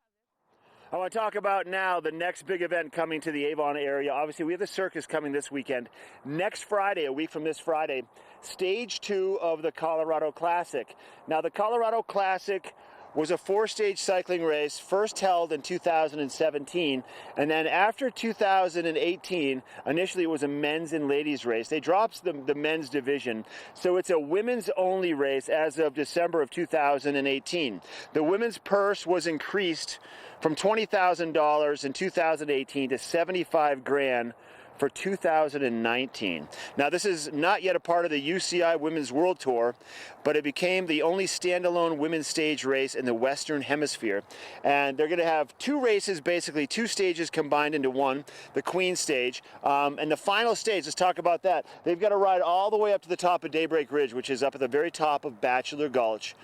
I want to talk about now the next big event coming to the Avon area. Obviously, we have the circus coming this weekend. Next Friday, a week from this Friday, stage 2 of the Colorado Classic. Now, the Colorado Classic was a 4-stage cycling race, first held in 2017, and then after 2018, initially it was a men's and ladies race. They dropped the men's division, so it's a women's only race as of December of 2018. The women's purse was increased from $20,000 in 2018 to $75,000 for 2019. Now, this is not yet a part of the UCI Women's World Tour, but it became the only standalone women's stage race in the Western Hemisphere. And they're going to have 2 races, basically 2 stages combined into one, the Queen stage. And the final stage, let's talk about that. They've got to ride all the way up to the top of Daybreak Ridge, which is up at the very top of Bachelor Gulch.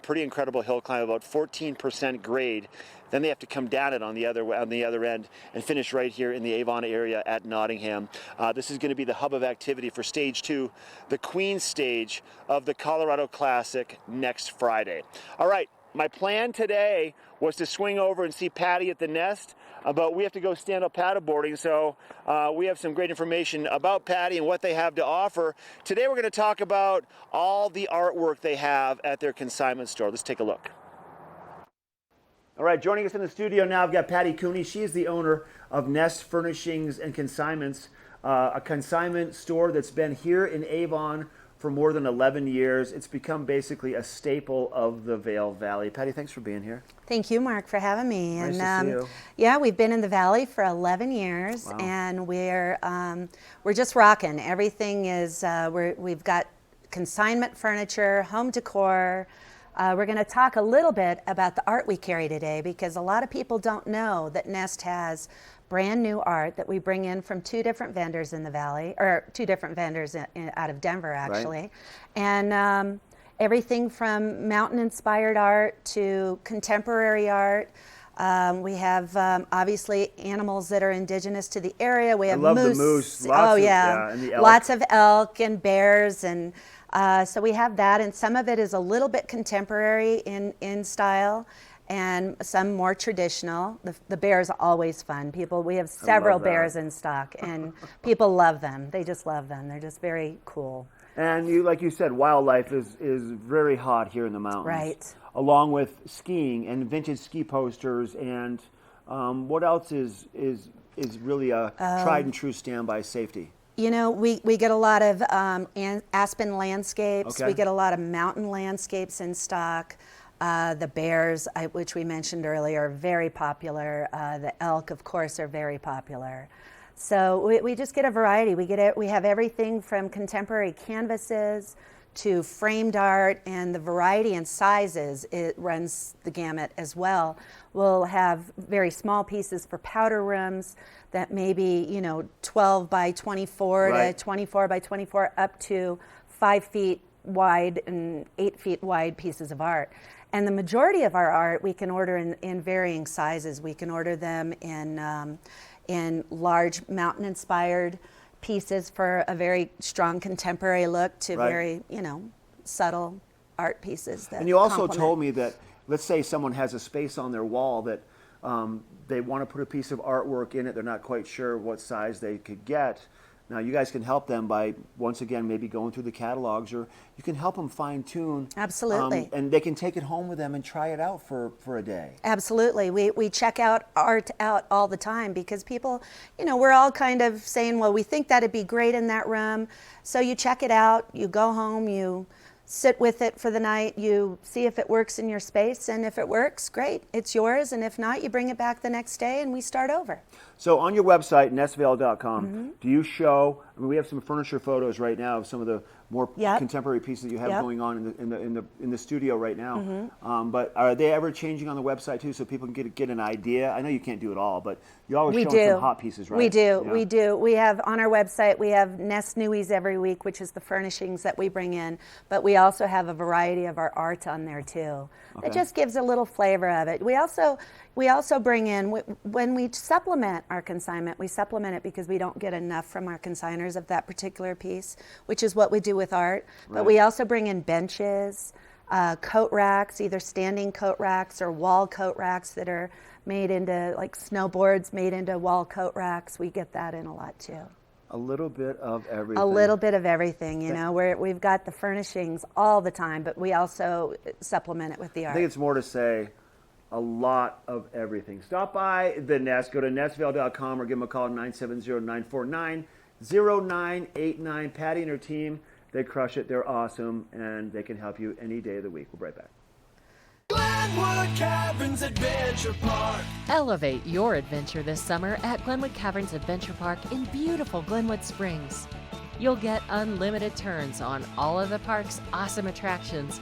Pretty incredible hill climb, about 14% grade. Then they have to come down it on the other end and finish right here in the Avon area at Nottingham. This is going to be the hub of activity for stage 2, the Queen stage of the Colorado Classic next Friday. All right, my plan today was to swing over and see Patty at the Nest, but we have to go stand up paddleboarding, so we have some great information about Patty and what they have to offer. Today we're going to talk about all the artwork they have at their consignment store. Let's take a look. All right, joining us in the studio now, I've got Patty Cooney. She is the owner of Nest Furnishings and Consignments, a consignment store that's been here in Avon for more than 11 years. It's become basically a staple of the Vail Valley. Patty, thanks for being here. Thank you, Mark, for having me. Nice to see you. Yeah, we've been in the Valley for 11 years, Wow. and we're just rocking. Everything is we've got consignment furniture, home decor. We're going to talk a little bit about the art we carry today, because a lot of people don't know that Nest has brand new art that we bring in from 2 different vendors in the Valley, or 2 different vendors out of Denver, actually. Right. And everything from mountain-inspired art to contemporary art. We have obviously animals that are indigenous to the area. We have I love moose. the moose. And the elk. lots of elk and bears, and so we have that, and some of it is a little bit contemporary in style, and some more traditional. The bears are always fun. We have several bears in stock, and people love them. They just love them. They're just very cool. And you, like you said, wildlife is very hot here in the mountains. Right. Along with skiing and vintage ski posters, and what else is really a tried and true standby safety? You know, we get a lot of aspen landscapes. Okay. We get a lot of mountain landscapes in stock. The bears, which we mentioned earlier, are very popular. The elk, of course, are very popular. So we just get a variety. We have everything from contemporary canvases to framed art, and the variety in sizes, it runs the gamut as well. We'll have very small pieces for powder rooms that may be, 12 by 24 Right. to 24 by 24, up to 5 feet wide and 8 feet wide pieces of art. And the majority of our art we can order in varying sizes. We can order them in large mountain-inspired pieces for a very strong contemporary look to Right. very, subtle art pieces. And you also complement. told me that, let's say someone has a space on their wall that they want to put a piece of artwork in it. They're not quite sure what size they could get. Now, you guys can help them by, once again, maybe going through the catalogs, or you can help them fine-tune. Absolutely. And they can take it home with them and try it out for a day. Absolutely. We check art out all the time, because people, we're all kind of saying, well, we think that'd be great in that room. So you check it out, you go home, you sit with it for the night, you see if it works in your space, and if it works, great, it's yours, and if not, you bring it back the next day and we start over. So on your website, nestvale.com, do you show, we have some furniture photos right now of some of the more contemporary pieces you have going on in the studio right now. But are they ever changing on the website too, so people can get an idea? I know you can't do it all, but you always show some hot pieces, right? We do. We do. We have on our website, we have Nest Newies every week, which is the furnishings that we bring in, but we also have a variety of our art on there too. Okay. It just gives a little flavor of it. We also bring in, when we supplement our consignment, we supplement it because we don't get enough from our consigners of that particular piece, which is what we do with art. But Right. we also bring in benches. coat racks, either standing coat racks or wall coat racks that are made into, like snowboards made into wall coat racks. We get that in a lot too. A little bit of everything. A little bit of everything, you know. We've got the furnishings all the time, but we also supplement it with the art. I think it's more to say a lot of everything. Stop by the Nest. Go to nestvale.com or give them a call at 970-949-0989. Patty and her team, they crush it. They're awesome, and they can help you any day of the week. We'll be right back. Glenwood Caverns Adventure Park. Elevate your adventure this summer at Glenwood Caverns Adventure Park in beautiful Glenwood Springs. You'll get unlimited turns on all of the park's awesome attractions,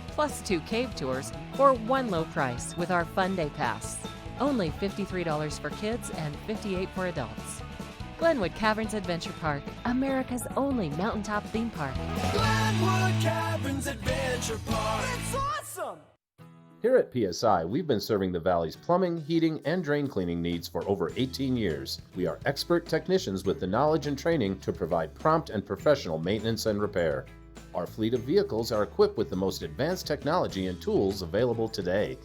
plus 2 cave tours for one low price with our Fun Day Pass. Only $53 for kids and $58 for adults. Glenwood Caverns Adventure Park, America's only mountaintop theme park. Glenwood Caverns Adventure Park. It's awesome! Here at PSI, we've been serving the Valley's plumbing, heating, and drain cleaning needs for over 18 years. We are expert technicians with the knowledge and training to provide prompt and professional maintenance and repair. Our fleet of vehicles are equipped with the most advanced technology and tools available today.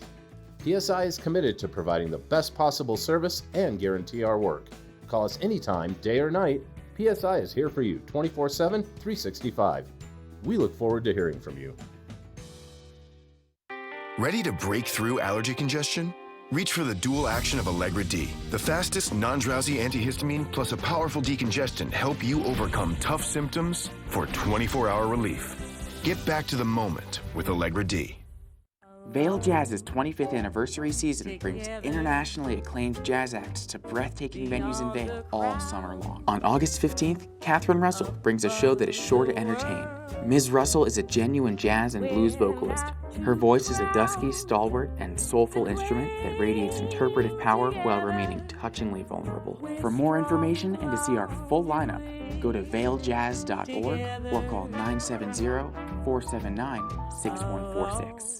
PSI is committed to providing the best possible service and guarantee our work. Call us anytime, day or night. PSI is here for you 24/7, 365. We look forward to hearing from you. Ready to break through allergy congestion? Reach for the dual action of Allegra D, the fastest non-drowsy antihistamine plus a powerful decongestant help you overcome tough symptoms for 24-hour relief. Get back to the moment with Allegra D. Vail Jazz's 25th anniversary season brings internationally acclaimed jazz acts to breathtaking venues in Vail all summer long. On August 15th, Catherine Russell brings a show that is sure to entertain. Ms. Russell is a genuine jazz and blues vocalist. Her voice is a dusky, stalwart, and soulful instrument that radiates interpretive power while remaining touchingly vulnerable. For more information and to see our full lineup, go to vailjazz.org or call 970-479-6146.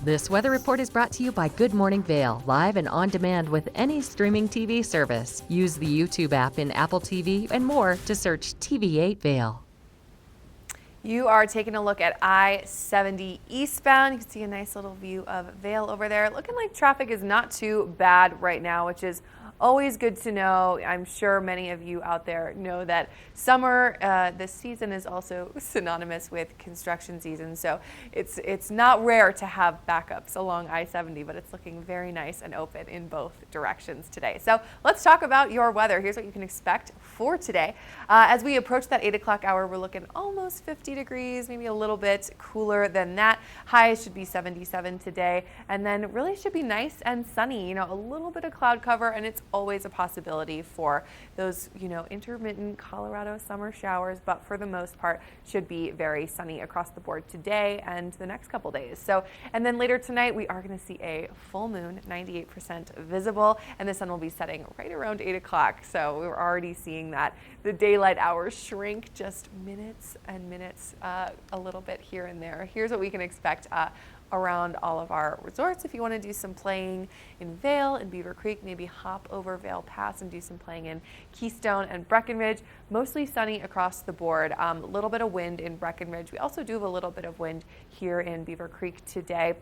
This weather report is brought to you by Good Morning Vail, live and on demand with any streaming TV service. Use the YouTube app in Apple TV and more to search TV8 Vail. You are taking a look at I-70 eastbound. You can see a nice little view of Vail over there. Looking like traffic is not too bad right now, which is always good to know. I'm sure many of you out there know that summer, this season is also synonymous with construction season. So it's not rare to have backups along I-70, but it's looking very nice and open in both directions today. So let's talk about your weather. Here's what you can expect for today. As we approach that 8 o'clock hour, we're looking almost 50 degrees, maybe a little bit cooler than that. Highs should be 77 today, and then really should be nice and sunny. You know, a little bit of cloud cover, and it's always a possibility for those, you know, intermittent Colorado summer showers, but for the most part should be very sunny across the board today and the next couple days. So, and then later tonight we are going to see a full moon, 98% visible, and the sun will be setting right around 8 o'clock. So we're already seeing that the daylight hours shrink just minutes and minutes, a little bit here and there. Here's what we can expect around all of our resorts. If you want to do some playing in Vail and Beaver Creek, maybe hop over Vail Pass and do some playing in Keystone and Breckenridge. Mostly sunny across the board. A little bit of wind in Breckenridge. We also do have a little bit of wind here in Beaver Creek today.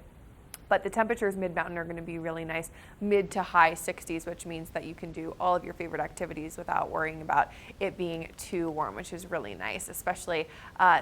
But the temperatures mid-mountain are going to be really nice, mid to high 60s, which means that you can do all of your favorite activities without worrying about it being too warm, which is really nice, especially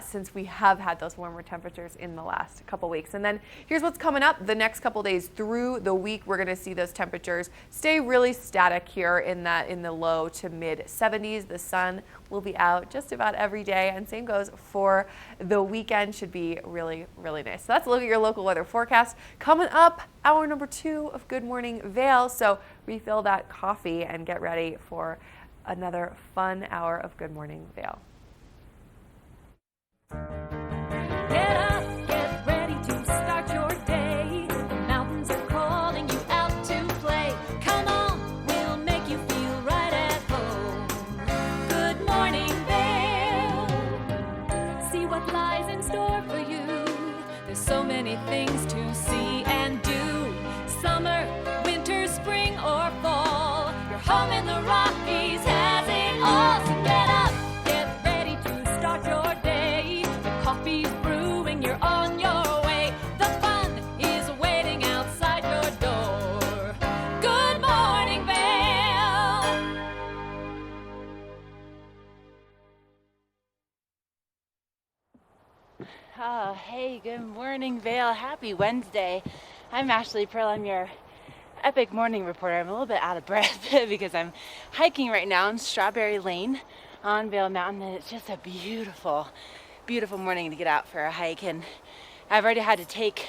since we have had those warmer temperatures in the last couple weeks. And then here's what's coming up the next couple days through the week. We're going to see those temperatures stay really static here in the low to mid 70s. The sun will be out just about every day, and same goes for the weekend. Should be really, really nice. So that's a look at your local weather forecast. Coming up, hour number 2 of Good Morning Vail. So refill that coffee and get ready for another fun hour of Good Morning Vail. Get up, get ready Oh, hey, good morning, Vale. Happy Wednesday. I'm Ashley Pearl. I'm your epic morning reporter. I'm a little bit out of breath because I'm hiking right now in Strawberry Lane on Vale Mountain, and it's just a beautiful, beautiful morning to get out for a hike. And I've already had to take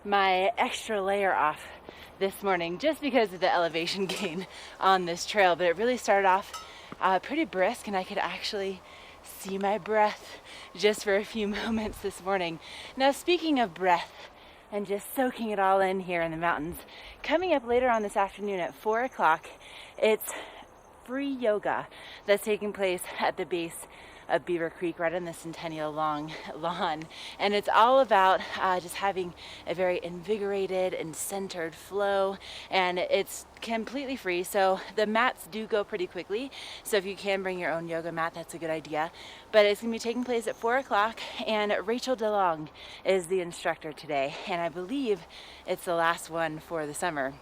my extra layer off this morning just because of the elevation gain on this trail, but it really started off pretty brisk, and I could actually see my breath just for a few moments this morning. Now, speaking of breath and just soaking it all in here in the mountains, coming up later on this afternoon at 4 o'clock, it's free yoga that's taking place at the base of Beaver Creek right on the Centennial Long lawn. And it's all about just having a very invigorated and centered flow, and it's completely free. So the mats do go pretty quickly, so if you can bring your own yoga mat, that's a good idea. But it's going to be taking place at 4 o'clock, and Rachel DeLong is the instructor today, and I believe it's the last one for the summer.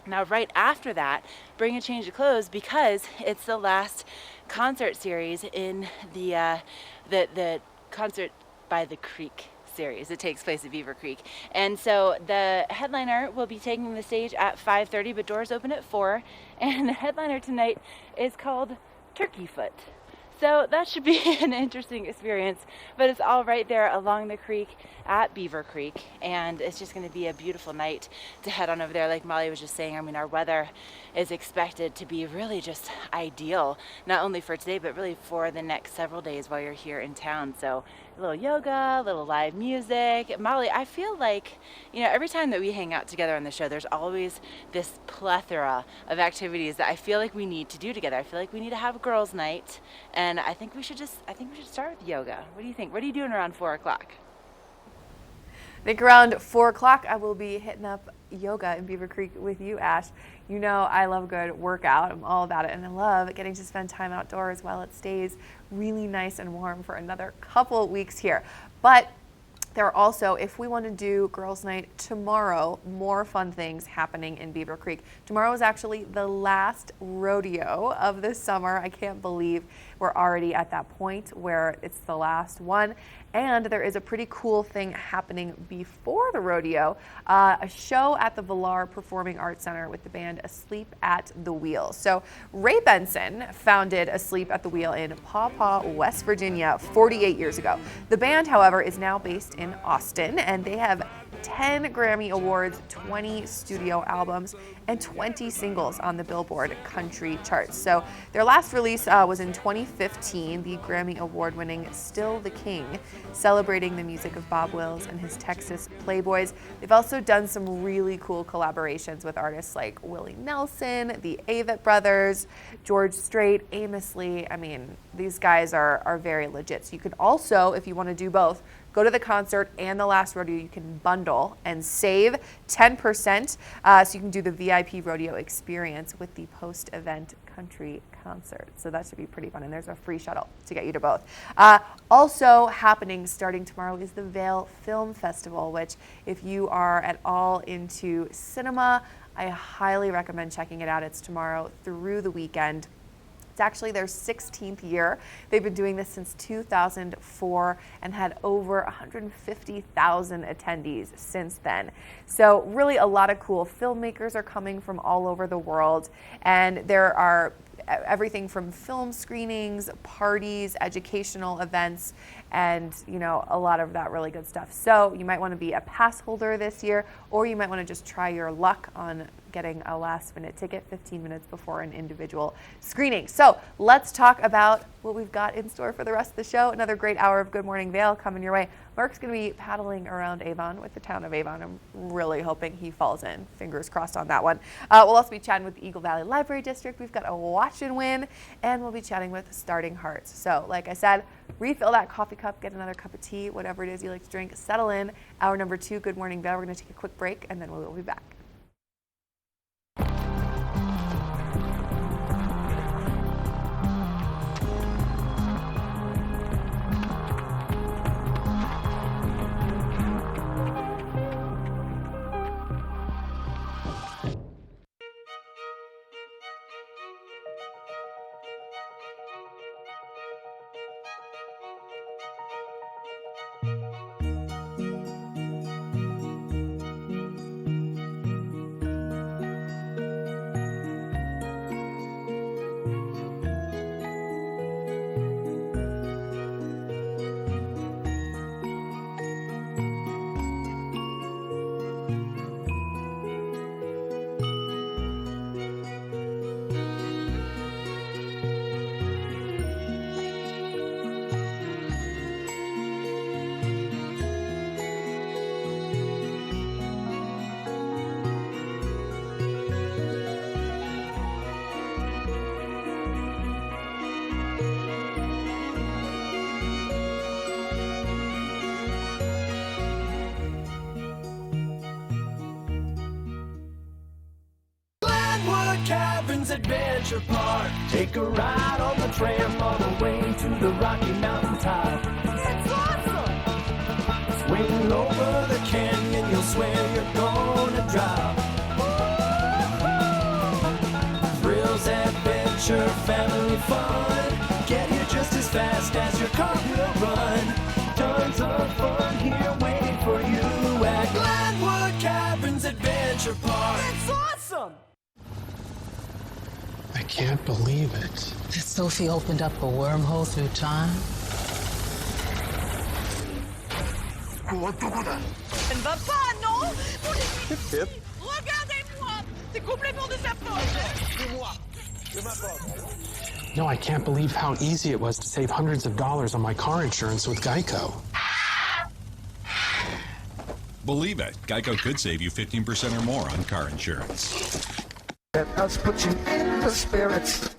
Now, right after that, bring a change of clothes because it's the last concert series in the Concert by the Creek series. It takes place at Beaver Creek. And so the headliner will be taking the stage at 5:30, but doors open at 4. And the headliner tonight is called Turkey Foot. So that should be an interesting experience, but it's all right there along the creek at Beaver Creek, and it's just going to be a beautiful night to head on over there. Like Molly was just saying, I mean, our weather is expected to be really just ideal, not only for today, but really for the next several days while you're here in town. So a little yoga, a little live music. Molly, I feel like, you know, every time that we hang out together on the show, there's always this plethora of activities that I feel like we need to do together. I feel like we need to have a girls' night, and I think we should start with yoga. What do you think? What are you doing around 4 o'clock? I think around 4 o'clock I will be hitting up yoga in Beaver Creek with you, Ash. You know I love a good workout. I'm all about it, and I love getting to spend time outdoors while it stays really nice and warm for another couple weeks here. But there are also, if we want to do girls' night tomorrow, more fun things happening in Beaver Creek. Tomorrow is actually the last rodeo of this summer. I can't believe we're already at that point where it's the last one. And there is a pretty cool thing happening before the rodeo, a show at the Villar Performing Arts Center with the band Asleep at the Wheel. So Ray Benson founded Asleep at the Wheel in Paw Paw, West Virginia 48 years ago. The band, however, is now based in Austin, and they have 10 Grammy Awards, 20 studio albums, and 20 singles on the Billboard country charts. So their last release was in 2015, the Grammy Award-winning Still the King, celebrating the music of Bob Wills and his Texas Playboys. They've also done some really cool collaborations with artists like Willie Nelson, the Avett Brothers, George Strait, Amos Lee. I mean, these guys are very legit. So you could also, if you want to do both, go to the concert and the last rodeo. You can bundle and save 10%, so you can do the VIP rodeo experience with the post-event country concert. So that should be pretty fun, and there's a free shuttle to get you to both. Also happening starting tomorrow is the Vail Film Festival, which if you are at all into cinema, I highly recommend checking it out. It's tomorrow through the weekend. It's actually their 16th year. They've been doing this since 2004 and had over 150,000 attendees since then. So really a lot of cool filmmakers are coming from all over the world, and there are everything from film screenings, parties, educational events, and you know, a lot of that really good stuff. So you might want to be a pass holder this year, or you might want to just try your luck on getting a last minute ticket 15 minutes before an individual screening. So let's talk about what we've got in store for the rest of the show. Another great hour of Good Morning Vail coming your way. Mark's going to be paddling around Avon with the town of Avon. I'm really hoping he falls in. Fingers crossed on that one. We'll also be chatting with the Eagle Valley Library District. We've got a watch and win, and we'll be chatting with Starting Hearts. So like I said, refill that coffee cup, get another cup of tea, whatever it is you like to drink, settle in. Hour number 2, Good Morning Vail. We're going to take a quick break, and then we will be back. Adventure Park. Take a ride on the tram all the way to the Rocky Mountain top. It's awesome! Swing over the canyon, you'll swear you're gonna drop. Thrills, adventure, family fun. Get here just as fast as your car will run. Tons of fun here waiting for you at Glenwood Caverns Adventure Park. It's awesome! I can't believe it. That Sophie opened up a wormhole through time. Elle ne va pas, non? Pip. Regardez-moi! C'est complètement de sa faute! No, I can't believe how easy it was to save hundreds of dollars on my car insurance with Geico. Believe it, Geico could save you 15% or more on car insurance. Let us put you in the spirits.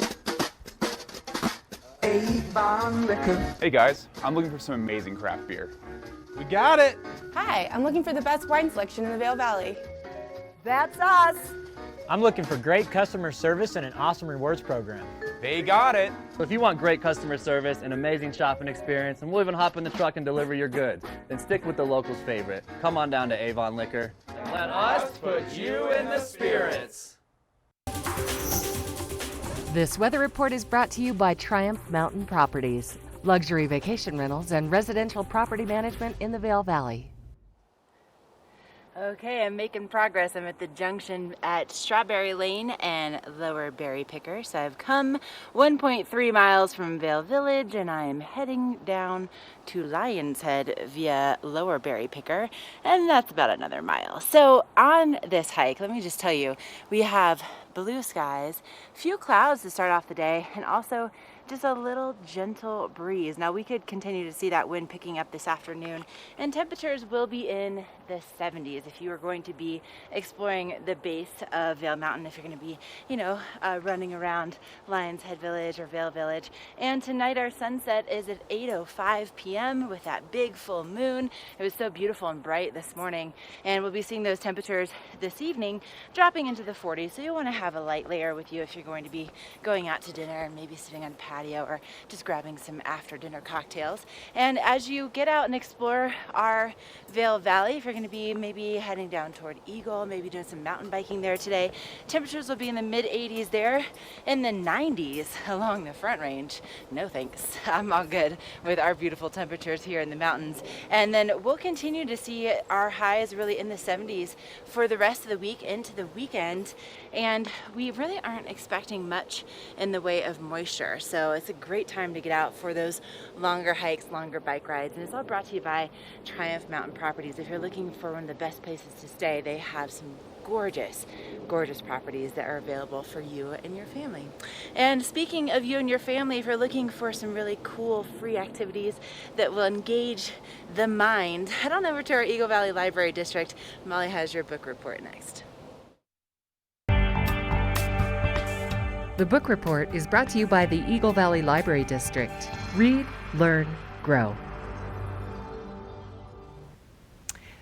Avon Liquor. Hey guys, I'm looking for some amazing craft beer. We got it! Hi, I'm looking for the best wine selection in the Vail Valley. That's us! I'm looking for great customer service and an awesome rewards program. They got it! So if you want great customer service, an amazing shopping experience, and we'll even hop in the truck and deliver your goods, then stick with the locals' favorite. Come on down to Avon Liquor. Let us put you in the spirits. This weather report is brought to you by Triumph Mountain Properties, luxury vacation rentals and residential property management in the Vail Valley. Okay, I'm making progress. I'm at the junction at Strawberry Lane and Lower Berry Picker. So I've come 1.3 miles from Vail Village and I am heading down to Lion's Head via Lower Berry Picker, and that's about another mile. So on this hike, let me just tell you, we have blue skies, few clouds to start off the day, and also just a little gentle breeze. Now we could continue to see that wind picking up this afternoon, and temperatures will be in the 70s if you are going to be exploring the base of Vail Mountain, if you're going to be, running around Lions Head Village or Vail Village. And tonight our sunset is at 8:05 p.m. with that big full moon. It was so beautiful and bright this morning, and we'll be seeing those temperatures this evening dropping into the 40s, so you'll want to have a light layer with you if you're going to be going out to dinner and maybe sitting on a patio or just grabbing some after dinner cocktails. And as you get out and explore our Vail Valley, if you're going to be maybe heading down toward Eagle, maybe doing some mountain biking there today, temperatures will be in the mid 80s there, in the 90s along the Front Range. No thanks, I'm all good with our beautiful temperatures here in the mountains. And then we'll continue to see our highs really in the 70s for the rest of the week into the weekend, and we really aren't expecting much in the way of moisture. So it's a great time to get out for those longer hikes, longer bike rides, and it's all brought to you by Triumph Mountain Properties. If you're looking for one of the best places to stay, they have some gorgeous, gorgeous properties that are available for you and your family. And speaking of you and your family, if you're looking for some really cool free activities that will engage the mind, head on over to our Eagle Valley Library District. Molly has your book report next. The book report is brought to you by the Eagle Valley Library District. Read, learn, grow.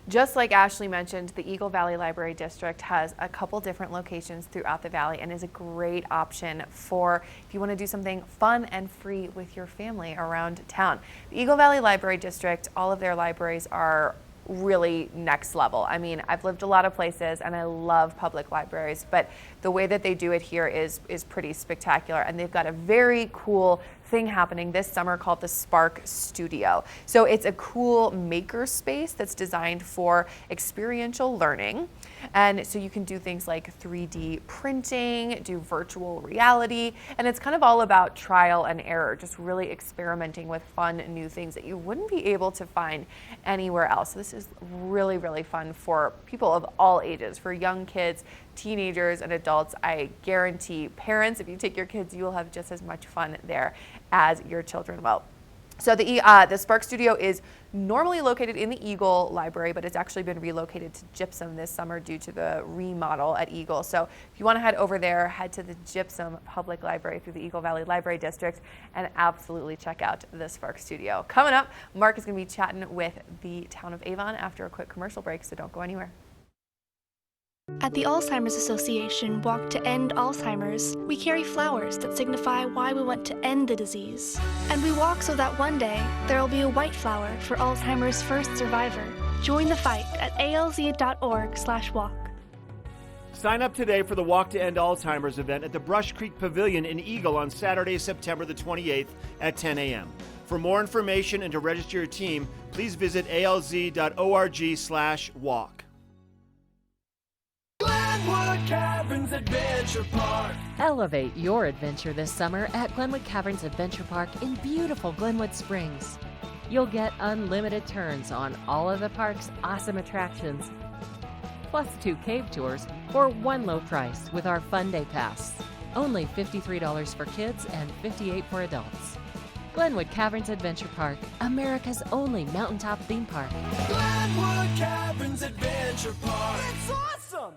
Just like Ashley mentioned, the Eagle Valley Library District has a couple different locations throughout the valley and is a great option for if you want to do something fun and free with your family around town. The Eagle Valley Library District, all of their libraries are really next level. I mean, I've lived a lot of places and I love public libraries, but the way that they do it here is pretty spectacular, and they've got a very cool thing happening this summer called the Spark Studio. So it's a cool maker space that's designed for experiential learning. And so you can do things like 3D printing, do virtual reality, and it's kind of all about trial and error, just really experimenting with fun new things that you wouldn't be able to find anywhere else. So this is really, really fun for people of all ages, for young kids, teenagers, and adults. I guarantee parents, if you take your kids, you will have just as much fun there as your children will. So the Spark Studio is normally located in the Eagle Library, but it's actually been relocated to Gypsum this summer due to the remodel at Eagle. So if you want to head over there, head to the Gypsum Public Library through the Eagle Valley Library District and absolutely check out the Spark Studio. Coming up, Mark is going to be chatting with the town of Avon after a quick commercial break, so don't go anywhere. At the Alzheimer's Association Walk to End Alzheimer's, we carry flowers that signify why we want to end the disease. And we walk so that one day there will be a white flower for Alzheimer's first survivor. Join the fight at alz.org/walk. Sign up today for the Walk to End Alzheimer's event at the Brush Creek Pavilion in Eagle on Saturday, September the 28th at 10 a.m. For more information and to register your team, please visit alz.org/walk. Glenwood Caverns Adventure Park. Elevate your adventure this summer at Glenwood Caverns Adventure Park in beautiful Glenwood Springs. You'll get unlimited turns on all of the park's awesome attractions, plus 2 cave tours for one low price with our Fun Day Pass. Only $53 for kids and $58 for adults. Glenwood Caverns Adventure Park, America's only mountaintop theme park. Glenwood Caverns Adventure Park. It's awesome!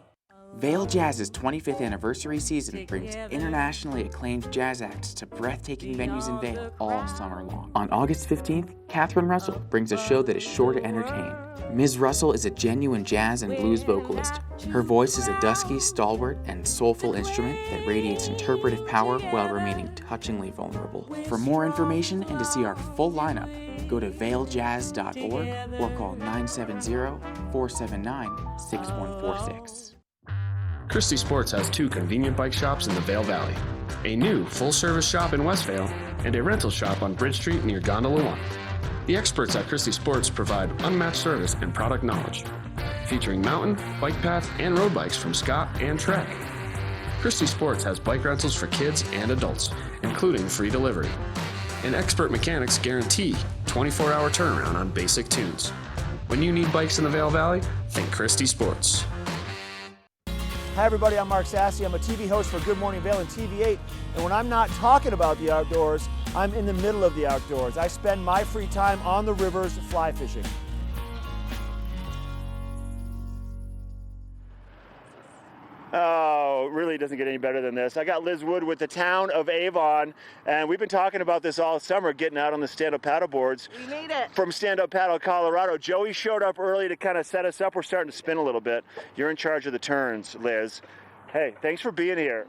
Vail Jazz's 25th anniversary season brings internationally acclaimed jazz acts to breathtaking venues in Vail all summer long. On August 15th, Catherine Russell brings a show that is sure to entertain. Ms. Russell is a genuine jazz and blues vocalist. Her voice is a dusky, stalwart, and soulful instrument that radiates interpretive power while remaining touchingly vulnerable. For more information and to see our full lineup, go to vailjazz.org or call 970-479-6146. Christie Sports has 2 convenient bike shops in the Vail Valley, a new full-service shop in West Vail, and a rental shop on Bridge Street near Gondola 1. The experts at Christie Sports provide unmatched service and product knowledge, featuring mountain, bike path, and road bikes from Scott and Trek. Christie Sports has bike rentals for kids and adults, including free delivery. And expert mechanics guarantee 24-hour turnaround on basic tunes. When you need bikes in the Vail Valley, think Christie Sports. Hi everybody, I'm Mark Sassy. I'm a TV host for Good Morning Vail and TV8. And when I'm not talking about the outdoors, I'm in the middle of the outdoors. I spend my free time on the rivers fly fishing. Oh, it really doesn't get any better than this. I got Liz Wood with the town of Avon, and we've been talking about this all summer, getting out on the stand-up paddle boards. We made it. From Stand-Up Paddle, Colorado. Joey showed up early to kind of set us up. We're starting to spin a little bit. You're in charge of the turns, Liz. Hey, thanks for being here.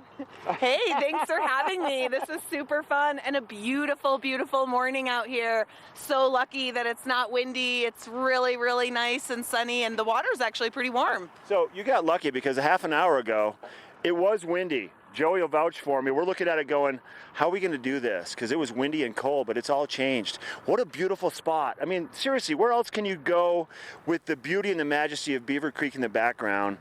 Hey, thanks for having me. This is super fun and a beautiful, beautiful morning out here. So lucky that it's not windy. It's really, really nice and sunny, and the water's actually pretty warm. So you got lucky because a half an hour ago, it was windy. Joey will vouch for me. We're looking at it going, how are we going to do this? Because it was windy and cold, but it's all changed. What a beautiful spot. I mean, seriously, where else can you go with the beauty and the majesty of Beaver Creek in the background,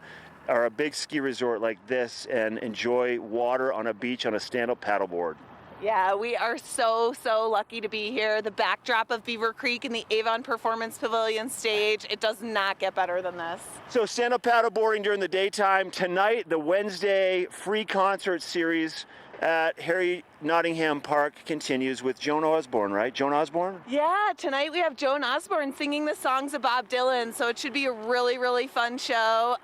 or a big ski resort like this, and enjoy water on a beach on a stand-up paddleboard? Yeah, we are so, so lucky to be here. The backdrop of Beaver Creek and the Avon Performance Pavilion stage, it does not get better than this. So stand-up paddleboarding during the daytime. Tonight, the Wednesday free concert series at Harry Nottingham Park continues with Joan Osborne, right? Joan Osborne? Yeah, tonight we have Joan Osborne singing the songs of Bob Dylan, so it should be a really, really fun show.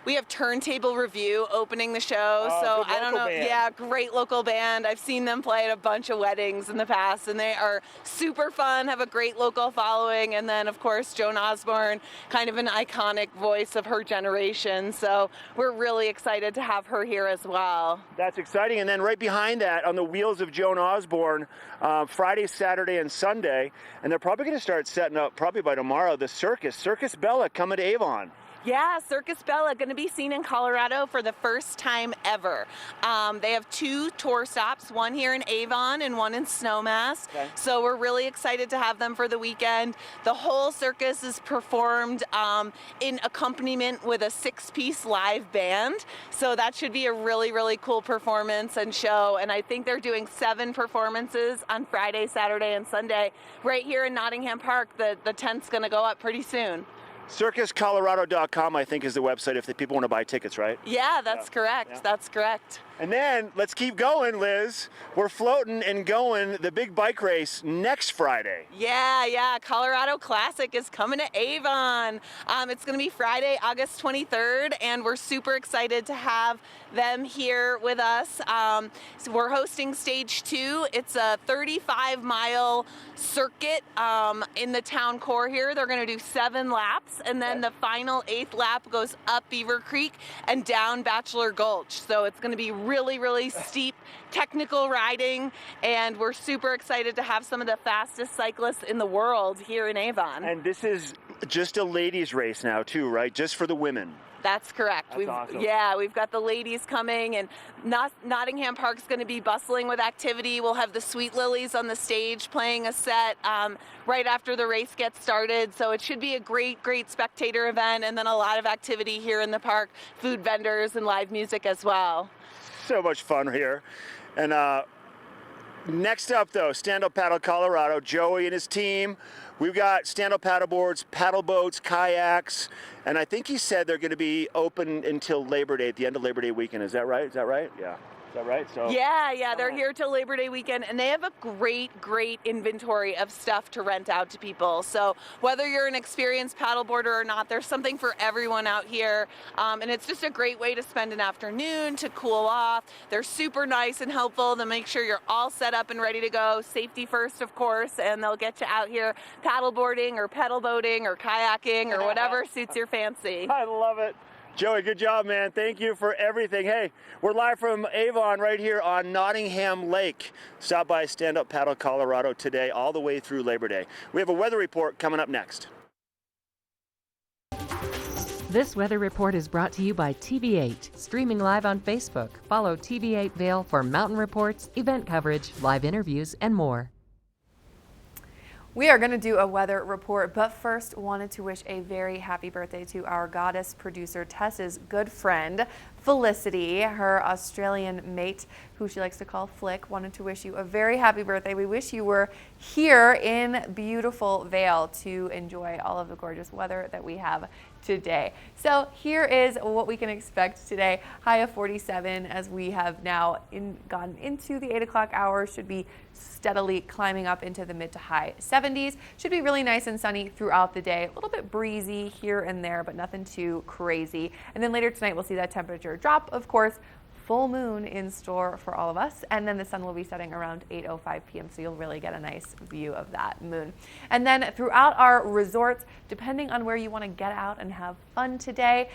We have Turntable Review opening the show, so I don't know. Band. Yeah, great local band. I've seen them play at a bunch of weddings in the past, and they are super fun, have a great local following, and then of course Joan Osborne, kind of an iconic voice of her generation, so we're really excited to have her here as well. That's exciting. And then right behind that, on the wheels of Joan Osborne, Friday, Saturday, and Sunday, and they're probably going to start setting up, probably by tomorrow, the Circus Bella coming to Avon. Yeah, Circus Bella going to be seen in Colorado for the first time ever. They have 2 tour stops, one here in Avon and one in Snowmass. Okay. So we're really excited to have them for the weekend. The whole circus is performed in accompaniment with a 6-piece live band. So that should be a really, really cool performance and show. And I think they're doing 7 performances on Friday, Saturday, and Sunday right here in Nottingham Park. The tent's going to go up pretty soon. CircusColorado.com, I think, is the website if the people want to buy tickets, right? Yeah, that's correct. Yeah. That's correct. And then let's keep going, Liz. We're floating and going the big bike race next Friday. Yeah. Colorado Classic is coming to Avon. It's going to be Friday, August 23rd, and we're super excited to have them here with us. So we're hosting stage 2. It's a 35-mile circuit in the town core here. They're going to do 7 laps, and then the final 8th lap goes up Beaver Creek and down Bachelor Gulch. So it's going to be really steep technical riding, and we're super excited to have some of the fastest cyclists in the world here in Avon. And this is just a ladies race now too, right? Just for the women. That's correct. That's awesome. Yeah, we've got the ladies coming, and Nottingham Park's going to be bustling with activity. We'll have the Sweet Lilies on the stage playing a set right after the race gets started. So it should be a great spectator event, and then a lot of activity here in the park, food vendors and live music as well. So much fun here. And next up, though, Stand Up Paddle Colorado, Joey and his team. We've got stand-up paddle boards, paddle boats, kayaks, and I think he said they're going to be open until Labor Day, at the end of Labor Day weekend. Is that right? Yeah. Is that right? So Yeah, they're here till Labor Day weekend, and they have a great inventory of stuff to rent out to people. So whether you're an experienced paddleboarder or not, there's something for everyone out here, and it's just a great way to spend an afternoon, to cool off. They're super nice and helpful to make sure you're all set up and ready to go. Safety first, of course, and they'll get you out here paddleboarding or pedal boating or kayaking or whatever suits your fancy. I love it. Joey, good job, man. Thank you for everything. Hey, we're live from Avon right here on Nottingham Lake. Stop by Stand Up Paddle Colorado today, all the way through Labor Day. We have a weather report coming up next. This weather report is brought to you by TV8, streaming live on Facebook. Follow TV8 Vail for mountain reports, event coverage, live interviews, and more. We are going to do a weather report, but first wanted to wish a very happy birthday to our goddess producer Tess's good friend Felicity. Her Australian mate, who she likes to call Flick, wanted to wish you a very happy birthday. We wish you were here in beautiful Vail to enjoy all of the gorgeous weather that we have today. So here is what we can expect today. High of 47 as we have now gone into the 8 o'clock hour. Should be steadily climbing up into the mid to high 70s. Should be really nice and sunny throughout the day. A little bit breezy here and there, but nothing too crazy. And then later tonight we'll see that temperature drop, of course. Full moon in store for all of us, and then the sun will be setting around 8:05 p.m. so you'll really get a nice view of that moon. And then throughout our resorts, depending on where you want to get out and have fun today,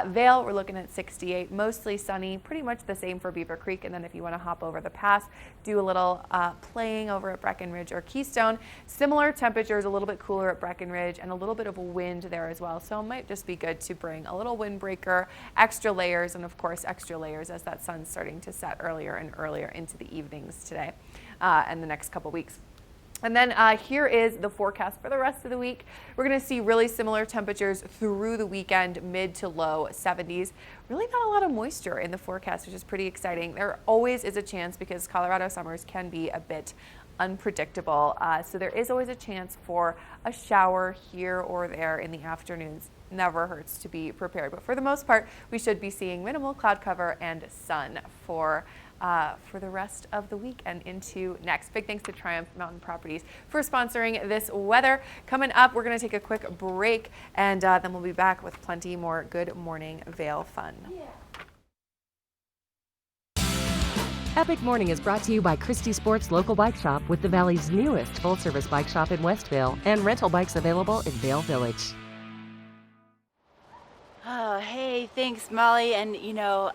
Vail, we're looking at 68, mostly sunny, pretty much the same for Beaver Creek. And then if you want to hop over the pass, do a little playing over at Breckenridge or Keystone. Similar temperatures, a little bit cooler at Breckenridge, and a little bit of a wind there as well. So it might just be good to bring a little windbreaker, extra layers, and of course extra layers as that sun's starting to set earlier and earlier into the evenings today and the next couple weeks. And then here is the forecast for the rest of the week. We're going to see really similar temperatures through the weekend, mid to low 70s. Really not a lot of moisture in the forecast, which is pretty exciting. There always is a chance, because Colorado summers can be a bit unpredictable. So there is always a chance for a shower here or there in the afternoons. Never hurts to be prepared. But for the most part, we should be seeing minimal cloud cover and sun for the rest of the week and into next. Big thanks to Triumph Mountain Properties for sponsoring this weather. Coming up, we're going to take a quick break, and then we'll be back with plenty more Good Morning Vail fun. Epic Morning is brought to you by Christie Sports Local Bike Shop, with the Valley's newest full-service bike shop in Westvale, and rental bikes available in Vail Village. Oh, hey, thanks, Molly. And you know,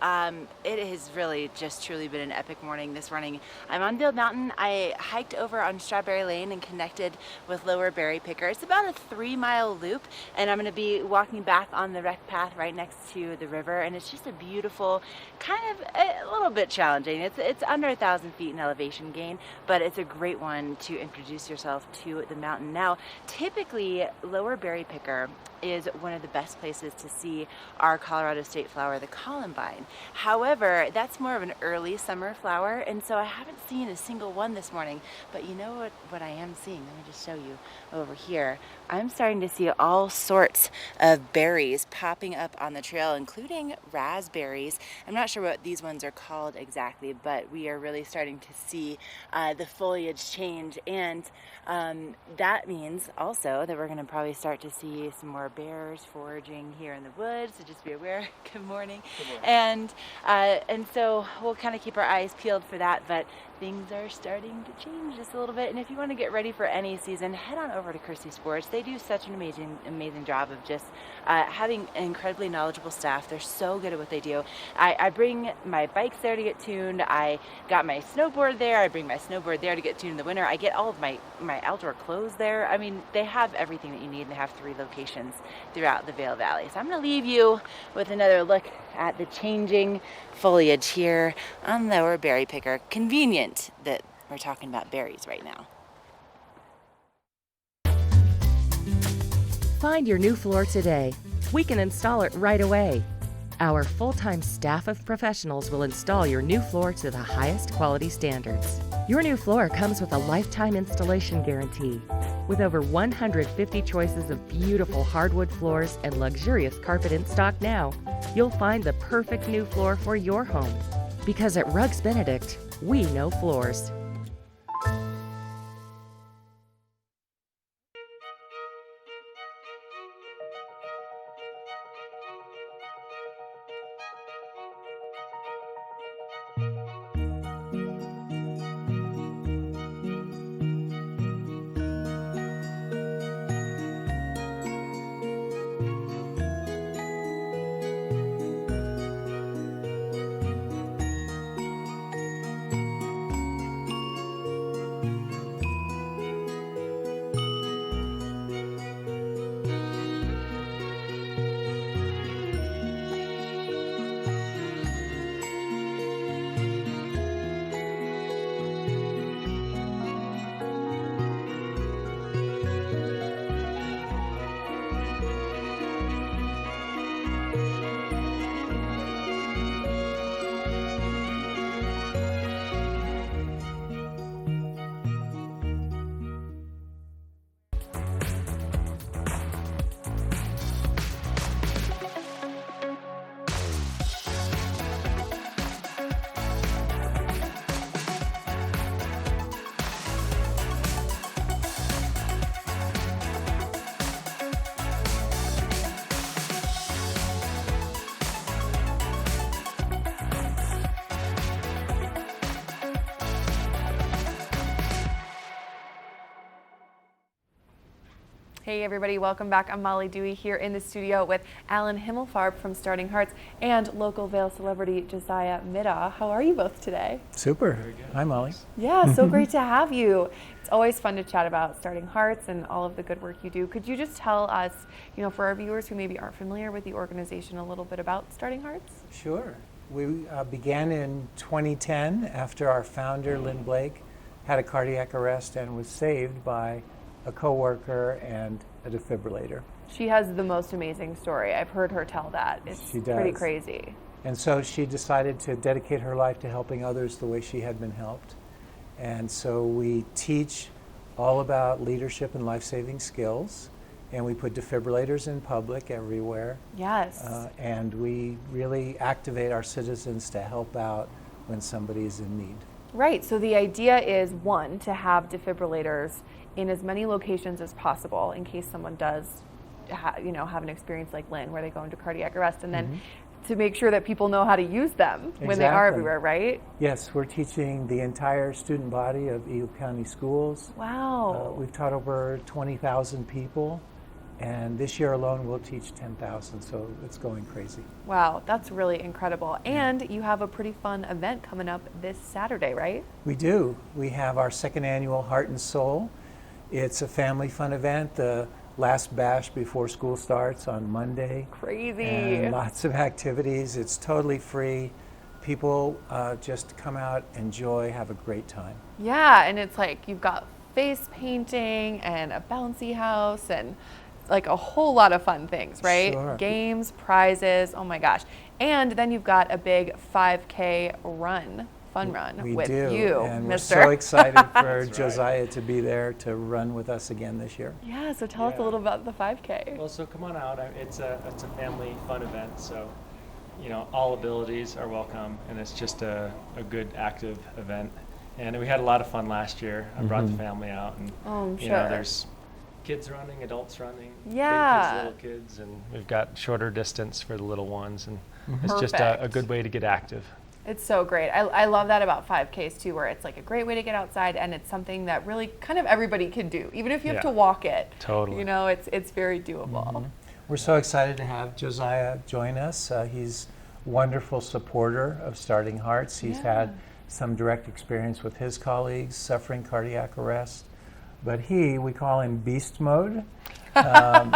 it has really just truly been an epic morning this running. I'm on Vail Mountain. I hiked over on Strawberry Lane and connected with Lower Berry Picker. It's about a 3-mile loop, and I'm going to be walking back on the rec path right next to the river. And it's just a beautiful, kind of a little bit challenging. It's under 1,000 feet in elevation gain, but it's a great one to introduce yourself to the mountain. Now, typically, Lower Berry Picker is one of the best places to see our Colorado state flower, the columbine. However, that's more of an early summer flower, and so I haven't seen a single one this morning. But you know what I am seeing? Let me just show you over here. I'm starting to see all sorts of berries popping up on the trail, including raspberries. I'm not sure what these ones are called exactly, but we are really starting to see the foliage change, and that means also that we're going to probably start to see some more bears foraging here in the woods, so just be aware. Good morning. And so we'll kind of keep our eyes peeled for that, but things are starting to change just a little bit. And if you want to get ready for any season, head on over to Christie Sports. They do such an amazing job of just having incredibly knowledgeable staff. They're so good at what they do. I bring my bikes there to get tuned. I got my snowboard there. I bring my snowboard there to get tuned in the winter. I get all of my outdoor clothes there. I mean, they have everything that you need, and they have 3 locations throughout the Vail Valley. So I'm going to leave you with another look at the changing foliage here on Lower Berry Picker. Convenient that we're talking about berries right now. Find your new floor today. We can install it right away. Our full-time staff of professionals will install your new floor to the highest quality standards. Your new floor comes with a lifetime installation guarantee. With over 150 choices of beautiful hardwood floors and luxurious carpet in stock now, you'll find the perfect new floor for your home. Because at Rugs Benedict, we know floors. Hey everybody, welcome back. I'm Molly Dewey here in the studio with Alan Himmelfarb from Starting Hearts and local Vail celebrity Josiah Middaugh. How are you both today? Super. Hi, Molly. Yeah, so great to have you. It's always fun to chat about Starting Hearts and all of the good work you do. Could you just tell us, for our viewers who maybe aren't familiar with the organization, a little bit about Starting Hearts? Sure. We began in 2010 after our founder, Lynn Blake, had a cardiac arrest and was saved by a coworker and a defibrillator. She has the most amazing story. I've heard her tell that. It's pretty crazy. And so she decided to dedicate her life to helping others the way she had been helped. And so we teach all about leadership and life-saving skills, and we put defibrillators in public everywhere. Yes. And we really activate our citizens to help out when somebody's in need. Right, so the idea is, one, to have defibrillators in as many locations as possible in case someone does have an experience like Lynn where they go into cardiac arrest, and then to make sure that people know how to use them when they are everywhere, right? Yes, we're teaching the entire student body of Eagle County schools. Wow. We've taught over 20,000 people, and this year alone we'll teach 10,000, so it's going crazy. Wow, that's really incredible. And you have a pretty fun event coming up this Saturday, right? We do. We have our second annual Heart and Soul. It's a family fun event, the last bash before school starts on Monday. Crazy. And lots of activities. It's totally free. People just come out, enjoy, have a great time. Yeah, and it's like you've got face painting and a bouncy house and like a whole lot of fun things, right? Sure. Games, prizes, oh my gosh. And then you've got a big 5K run, fun run We with do, you, and Mister. we're so excited for Josiah to be there to run with us again this year. Yeah, so tell us a little about the 5K. Well, so come on out. It's a family fun event, so you know all abilities are welcome, and it's just a good active event. And we had a lot of fun last year. I brought the family out, and I'm you sure. know there's kids running, adults running, Yeah. big kids, little kids, and we've got shorter distance for the little ones, and it's just a Perfect. good way to get active. It's so great. I love that about 5Ks too, where it's like a great way to get outside, and it's something that really kind of everybody can do, even if you have Yeah. to walk it. Totally. You know, it's very doable. We're so excited to have Josiah join us. He's a wonderful supporter of Starting Hearts. He's had some direct experience with his colleagues suffering cardiac arrest. But we call him Beast Mode.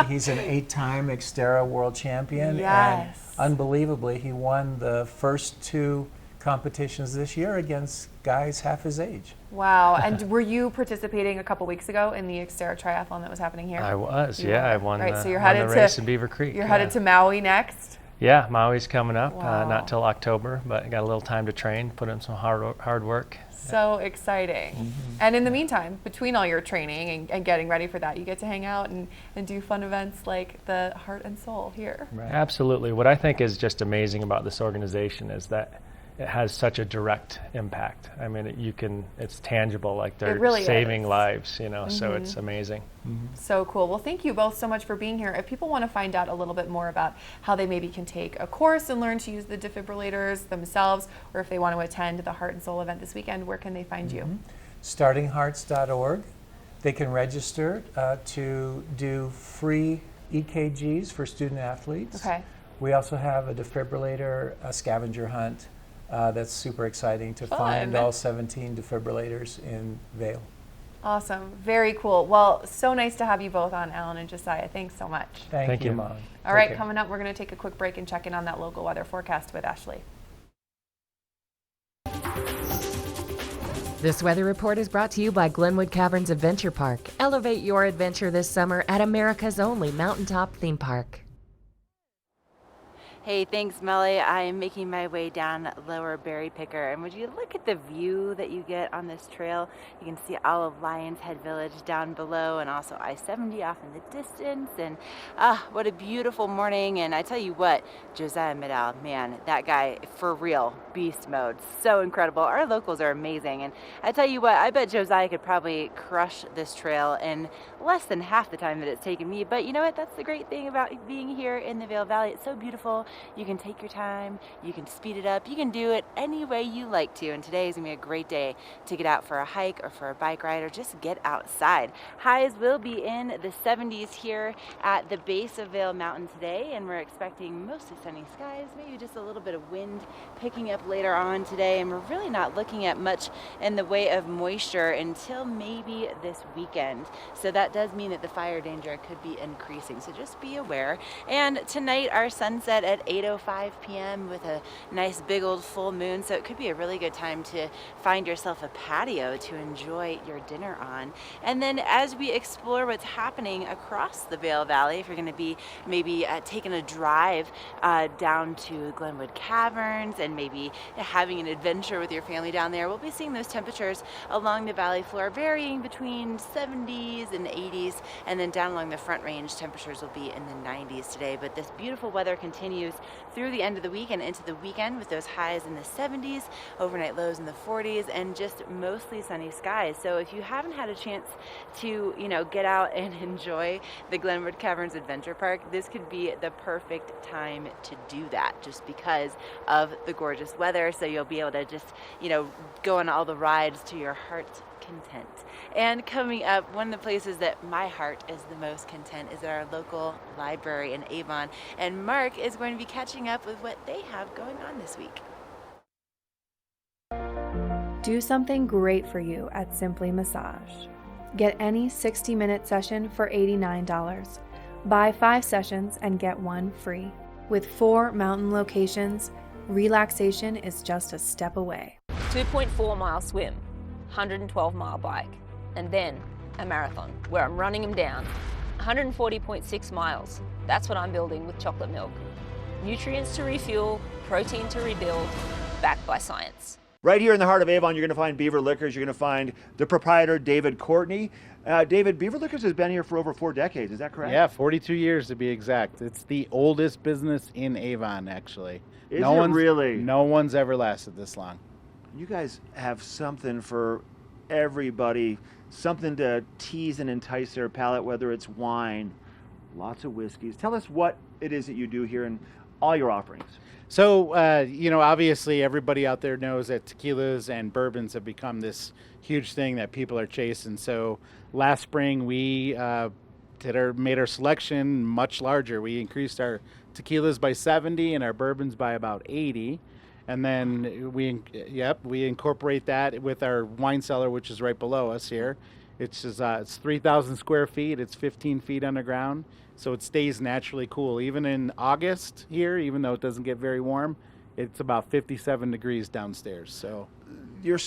He's an 8-time Xterra world champion. Yes. And unbelievably, he won the first 2 competitions this year against guys half his age. Wow. And were you participating a couple weeks ago in the Xterra triathlon that was happening here? I was, You yeah. were. I won, right, so you're won headed the race in Beaver Creek. You're headed to Maui next? Yeah, Maui's coming up, Wow. not till October, but I got a little time to train, put in some hard work. So exciting. And in the meantime, between all your training and getting ready for that, you get to hang out and do fun events like the Heart and Soul here. Right. Absolutely. What I think is just amazing about this organization is that it has such a direct impact. I mean, it's tangible, like they're really saving is. lives, you know, so it's amazing. So cool. Well, thank you both so much for being here. If people want to find out a little bit more about how they maybe can take a course and learn to use the defibrillators themselves, or if they want to attend the Heart and Soul event this weekend, where can they find you? StartingHearts.org. They can register to do free EKGs for student athletes. Okay. We also have a defibrillator, a scavenger hunt. That's super exciting to find all 17 defibrillators in Vail. Awesome. Very cool. Well, so nice to have you both on, Alan and Josiah. Thanks so much. Thank you, Mom. All right, coming up, we're going to take a quick break and check in on that local weather forecast with Ashley. This weather report is brought to you by Glenwood Caverns Adventure Park. Elevate your adventure this summer at America's only mountaintop theme park. Hey, thanks, Melly. I am making my way down Lower Berry Picker, and would you look at the view that you get on this trail? You can see all of Lions Head Village down below, and also I-70 off in the distance, and what a beautiful morning. And I tell you what, Josiah Medal, man, that guy, for real, beast mode, so incredible. Our locals are amazing, and I tell you what, I bet Josiah could probably crush this trail in less than half the time that it's taken me. But you know what, that's the great thing about being here in the Vail Valley. It's so beautiful. You can take your time, you can speed it up, you can do it any way you like to, and today is going to be a great day to get out for a hike or for a bike ride or just get outside. Highs will be in the 70s here at the base of Vail Mountain today, and we're expecting mostly sunny skies, maybe just a little bit of wind picking up later on today, and we're really not looking at much in the way of moisture until maybe this weekend. So that does mean that the fire danger could be increasing, so just be aware. And tonight our sunset at 8:05 p.m. with a nice big old full moon, so it could be a really good time to find yourself a patio to enjoy your dinner on. And then as we explore what's happening across the Vail Valley, if you're going to be maybe taking a drive down to Glenwood Caverns and maybe having an adventure with your family down there, we'll be seeing those temperatures along the valley floor varying between 70s and 80s, and then down along the Front Range temperatures will be in the 90s today. But this beautiful weather continues through the end of the week and into the weekend with those highs in the 70s, overnight lows in the 40s, and just mostly sunny skies. So if you haven't had a chance to, get out and enjoy the Glenwood Caverns Adventure Park, this could be the perfect time to do that just because of the gorgeous weather. So you'll be able to just, go on all the rides to your heart's content. And coming up, one of the places that my heart is the most content is at our local library in Avon. And Mark is going to be catching up with what they have going on this week. Do something great for you at Simply Massage. Get any 60-minute session for $89. Buy 5 sessions and get 1 free. With 4 mountain locations, relaxation is just a step away. 2.4-mile swim, 112-mile bike, and then a marathon where I'm running them down 140.6 miles. That's what I'm building with chocolate milk. Nutrients to refuel, protein to rebuild, backed by science. Right here in the heart of Avon, you're going to find Beaver Liquors. You're going to find the proprietor, David Courtney. David, Beaver Liquors has been here for over 4 decades. Is that correct? Yeah, 42 years to be exact. It's the oldest business in Avon, actually. Is it really? No one's ever lasted this long. You guys have something for everybody, something to tease and entice their palate, whether it's wine, lots of whiskeys. Tell us what it is that you do here and all your offerings. So, obviously everybody out there knows that tequilas and bourbons have become this huge thing that people are chasing. So last spring we made our selection much larger. We increased our tequilas by 70 and our bourbons by about 80. And then we incorporate that with our wine cellar, which is right below us here. It's 3,000 square feet. It's 15 feet underground. So it stays naturally cool. Even in August here, even though it doesn't get very warm, it's about 57 degrees downstairs. So Your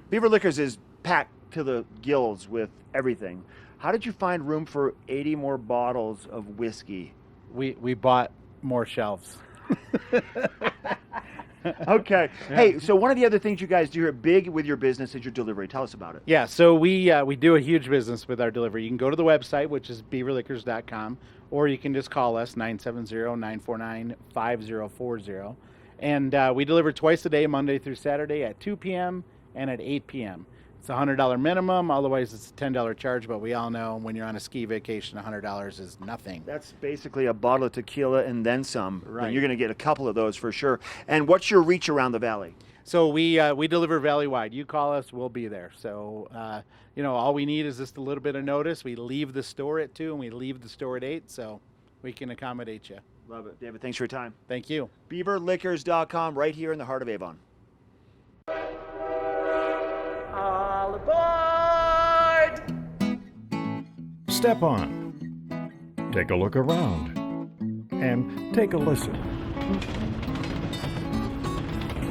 Beaver Liquors is packed to the gills with everything. How did you find room for 80 more bottles of whiskey? We bought more shelves. Okay. Hey, so one of the other things you guys do here big with your business is your delivery. Tell us about it. Yeah, so we do a huge business with our delivery. You can go to the website, which is beaverliquors.com, or you can just call us, 970-949-5040. And we deliver twice a day, Monday through Saturday at 2 p.m. and at 8 p.m. It's a $100 minimum, otherwise it's a $10 charge, but we all know when you're on a ski vacation, $100 is nothing. That's basically a bottle of tequila and then some. Right. And you're going to get a couple of those for sure. And what's your reach around the valley? So we deliver valley-wide. You call us, we'll be there. So, all we need is just a little bit of notice. We leave the store at 2 and we leave the store at 8, so we can accommodate you. Love it. David, thanks for your time. Thank you. BeaverLiquors.com, right here in the heart of Avon. All aboard! Step on. Take a look around. And take a listen.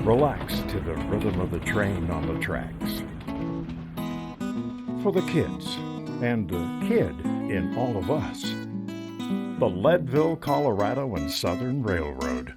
Relax to the rhythm of the train on the tracks. For the kids, and the kid in all of us. The Leadville, Colorado and Southern Railroad.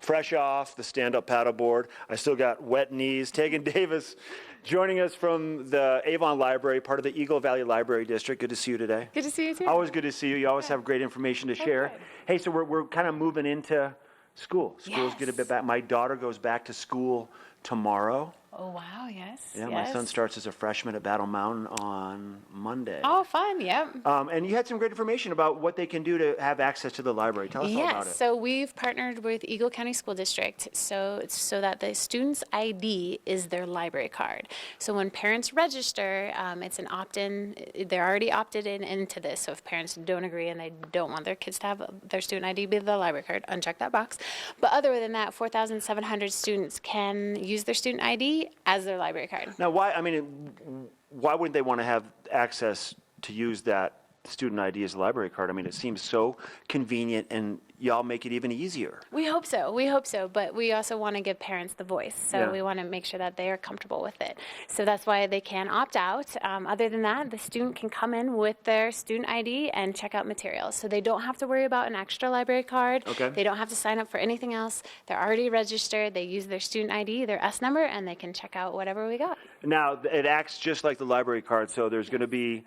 Fresh off the stand-up paddleboard. I still got wet knees. Tegan Davis joining us from the Avon Library, part of the Eagle Valley Library District. Good to see you today. Good to see you too. Always good to see you. You always have great information to share. Hey, so we're kind of moving into school. School's getting a bit back. My daughter goes back to school tomorrow. Oh, wow, yes. Yeah, yes. my son starts as a freshman at Battle Mountain on Monday. Oh, fun, yep. And you had some great information about what they can do to have access to the library. Tell us all about it. Yes, so we've partnered with Eagle County School District so that the student's ID is their library card. So when parents register, it's an opt-in. They're already opted into this. So if parents don't agree and they don't want their kids to have their student ID be the library card, uncheck that box. But other than that, 4,700 students can use their student ID as their library card. Now, why wouldn't they want to have access to use that student ID as a library card? I mean, it seems so convenient, and y'all make it even easier. We hope so, but we also want to give parents the voice, so we want to make sure that they are comfortable with it. So that's why they can opt out. Other than that, the student can come in with their student ID and check out materials. So they don't have to worry about an extra library card. Okay. They don't have to sign up for anything else. They're already registered. They use their student ID, their S number, and they can check out whatever we got. Now, it acts just like the library card, so there's going to be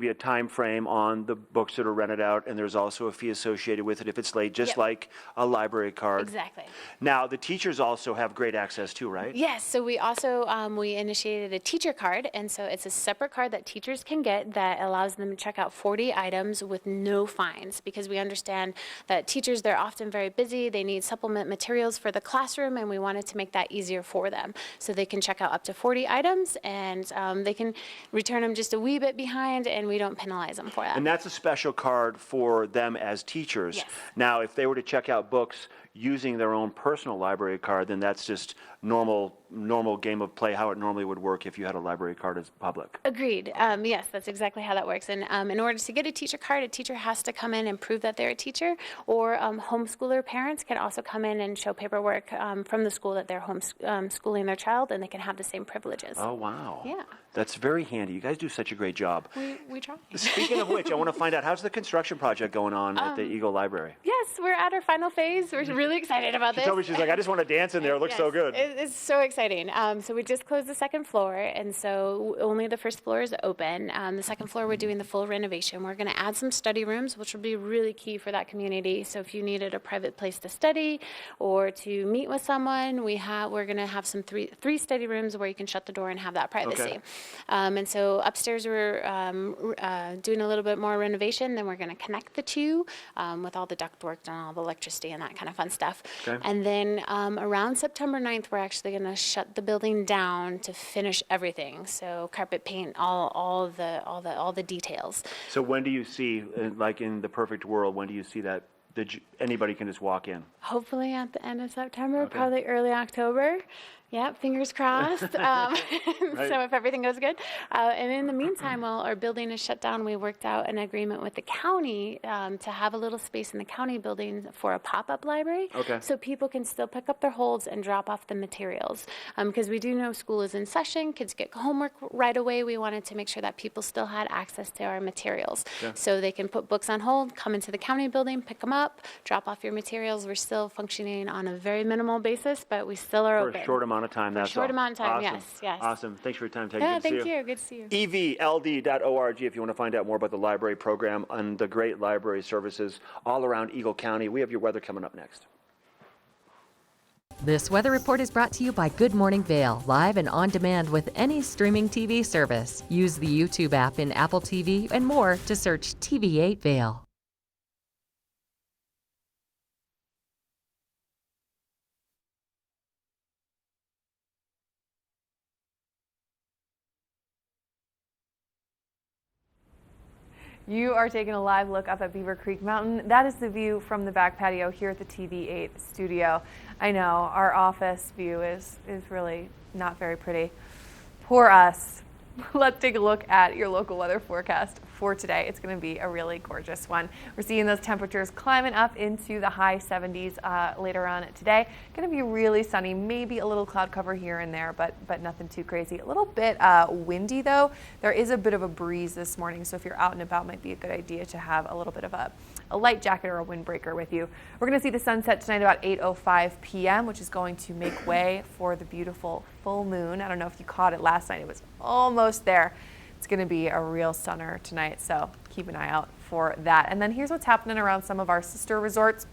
a time frame on the books that are rented out, and there's also a fee associated with it if it's late, just like a library card. Exactly. Now, the teachers also have great access too, right? Yes, so we also we initiated a teacher card, and so it's a separate card that teachers can get that allows them to check out 40 items with no fines, because we understand that teachers, they're often very busy, they need supplement materials for the classroom, and we wanted to make that easier for them. So they can check out up to 40 items, and they can return them just a wee bit behind, and we don't penalize them for that. And that's a special card for them as teachers. Yes. Now, if they were to check out books using their own personal library card, then that's just normal normal game of play, how it normally would work if you had a library card as public. Agreed. Yes, that's exactly how that works. And in order to get a teacher card, a teacher has to come in and prove that they're a teacher, or homeschooler parents can also come in and show paperwork from the school that they're homeschooling their child, and they can have the same privileges. Oh, wow. Yeah. That's very handy. You guys do such a great job. We try. Speaking of which, I want to find out, how's the construction project going on at the Eagle Library? Yes, we're at our final phase. We're really excited about this. She told me, she's like, I just want to dance in there. It looks so good. It's so exciting. So we just closed the second floor, and so only the first floor is open. The second floor, we're doing the full renovation. We're going to add some study rooms, which will be really key for that community. So if you needed a private place to study or to meet with someone, we're going to have some three study rooms where you can shut the door and have that privacy. Okay. And so upstairs, we're doing a little bit more renovation. Then we're going to connect the two with all the ductwork and all the electricity and that kind of fun stuff. Okay. And then around September 9th, we're actually going to shut the building down to finish everything. So carpet paint, all the details. So when do you see, like in the perfect world, when do you see that anybody can just walk in? Hopefully at the end of September, Okay. probably early October. Yeah, fingers crossed. Right. So if everything goes good. And in the meantime, while our building is shut down, we worked out an agreement with the county to have a little space in the county building for a pop-up library. Okay. So people can still pick up their holds and drop off the materials. Because we do know school is in session, kids get homework right away. We wanted to make sure that people still had access to our materials. Yeah. So they can put books on hold, come into the county building, pick them up, drop off your materials. We're still functioning on a very minimal basis, but we still are For open. a short amount of time, that's short all. amount of time, Awesome. yes. Awesome. Thanks for your time, Peggy. Yeah, Good to see thank you. Good to see you. evld.org if you want to find out more about the library program and the great library services all around Eagle County. We have your weather coming up next. This weather report is brought to you by Good Morning Vail, live and on demand with any streaming TV service. Use the YouTube app in Apple TV and more to search TV8 Vail. You are taking a live look up at Beaver Creek Mountain. That is the view from the back patio here at the TV8 studio. I know, our office view is really not very pretty. Poor us. Let's take a look at your local weather forecast for today. It's going to be a really gorgeous one. We're seeing those temperatures climbing up into the high 70s later on today. Going to be really sunny, maybe a little cloud cover here and there, but nothing too crazy. A little bit windy though. There is a bit of a breeze this morning, so if you're out and about, might be a good idea to have a little bit of a light jacket or a windbreaker with you. We're going to see the sunset tonight about 8:05 p.m., which is going to make way for the beautiful full moon. I don't know if you caught it last night. It was almost there. It's going to be a real stunner tonight, so keep an eye out for that. And then here's what's happening around some of our sister resorts.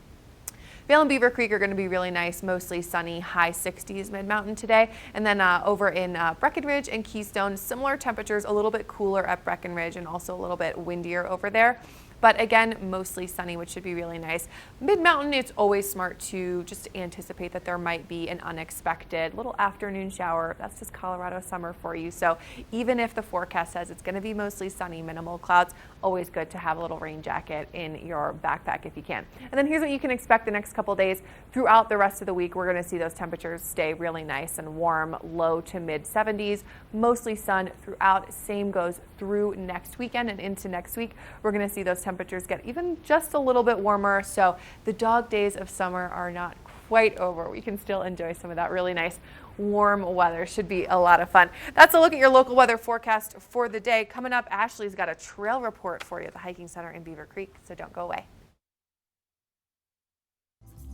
Vail and Beaver Creek are going to be really nice, mostly sunny, high 60s mid-mountain today. And then over in Breckenridge and Keystone, similar temperatures, a little bit cooler at Breckenridge and also a little bit windier over there. But again, mostly sunny, which should be really nice. Mid-mountain, it's always smart to just anticipate that there might be an unexpected little afternoon shower. That's just Colorado summer for you. So even if the forecast says it's going to be mostly sunny, minimal clouds, always good to have a little rain jacket in your backpack if you can. And then here's what you can expect the next couple days. Throughout the rest of the week, we're going to see those temperatures stay really nice and warm, low to mid 70s, mostly sun throughout. Same goes through next weekend and into next week. We're going to see those temperatures get even just a little bit warmer. So the dog days of summer are not quite over. We can still enjoy some of that really nice warm weather. Should be a lot of fun. That's a look at your local weather forecast for the day. Coming up, Ashley's got a trail report for you at the hiking center in Beaver Creek, so don't go away.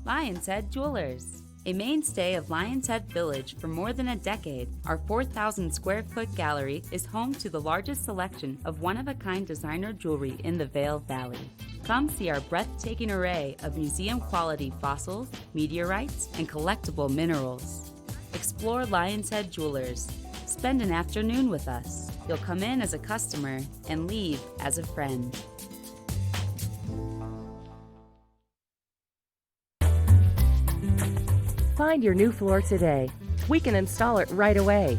Lion's Head Jewelers. A mainstay of Lion's Head Village for more than a decade, our 4,000 square foot gallery is home to the largest selection of one-of-a-kind designer jewelry in the Vail Valley. Come see our breathtaking array of museum-quality fossils, meteorites, and collectible minerals. Explore Lion's Head Jewelers. Spend an afternoon with us. You'll come in as a customer and leave as a friend. Find your new floor today. We can install it right away.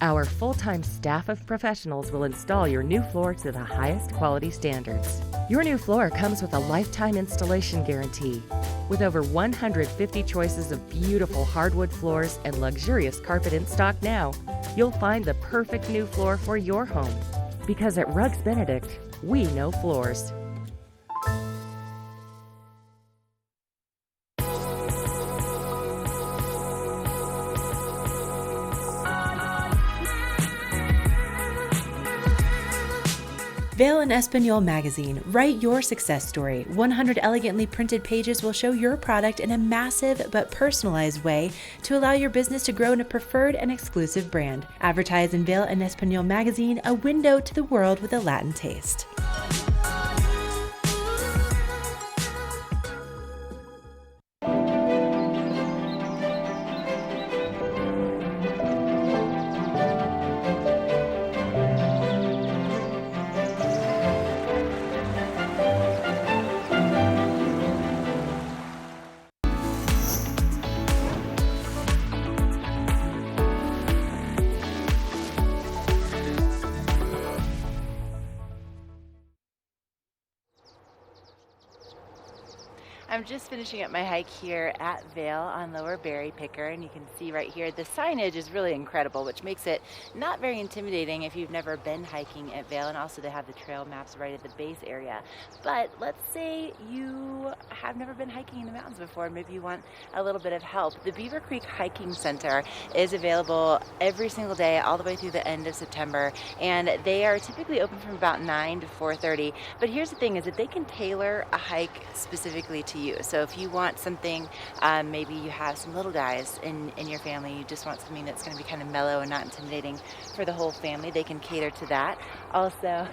Our full-time staff of professionals will install your new floor to the highest quality standards. Your new floor comes with a lifetime installation guarantee. With over 150 choices of beautiful hardwood floors and luxurious carpet in stock now, you'll find the perfect new floor for your home. Because at Rugs Benedict, we know floors. Vail and Espanol magazine. Write your success story. 100 elegantly printed pages will show your product in a massive but personalized way to allow your business to grow in a preferred and exclusive brand. Advertise in Vail and Espanol magazine, a window to the world with a Latin taste. I'm just finishing up my hike here at Vail on Lower Berry Picker, and you can see right here the signage is really incredible, which makes it not very intimidating if you've never been hiking at Vail, and also they have the trail maps right at the base area. But let's say you have never been hiking in the mountains before, and maybe you want a little bit of help. The Beaver Creek Hiking Center is available every single day all the way through the end of September, and they are typically open from about 9 to 4:30. But here's the thing, is that they can tailor a hike specifically to you. So if you want something, maybe you have some little guys in your family, you just want something that's going to be kind of mellow and not intimidating for the whole family, they can cater to that. Also,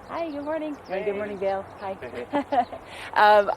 hi, good morning. Hey. Good morning, Vail. Hi.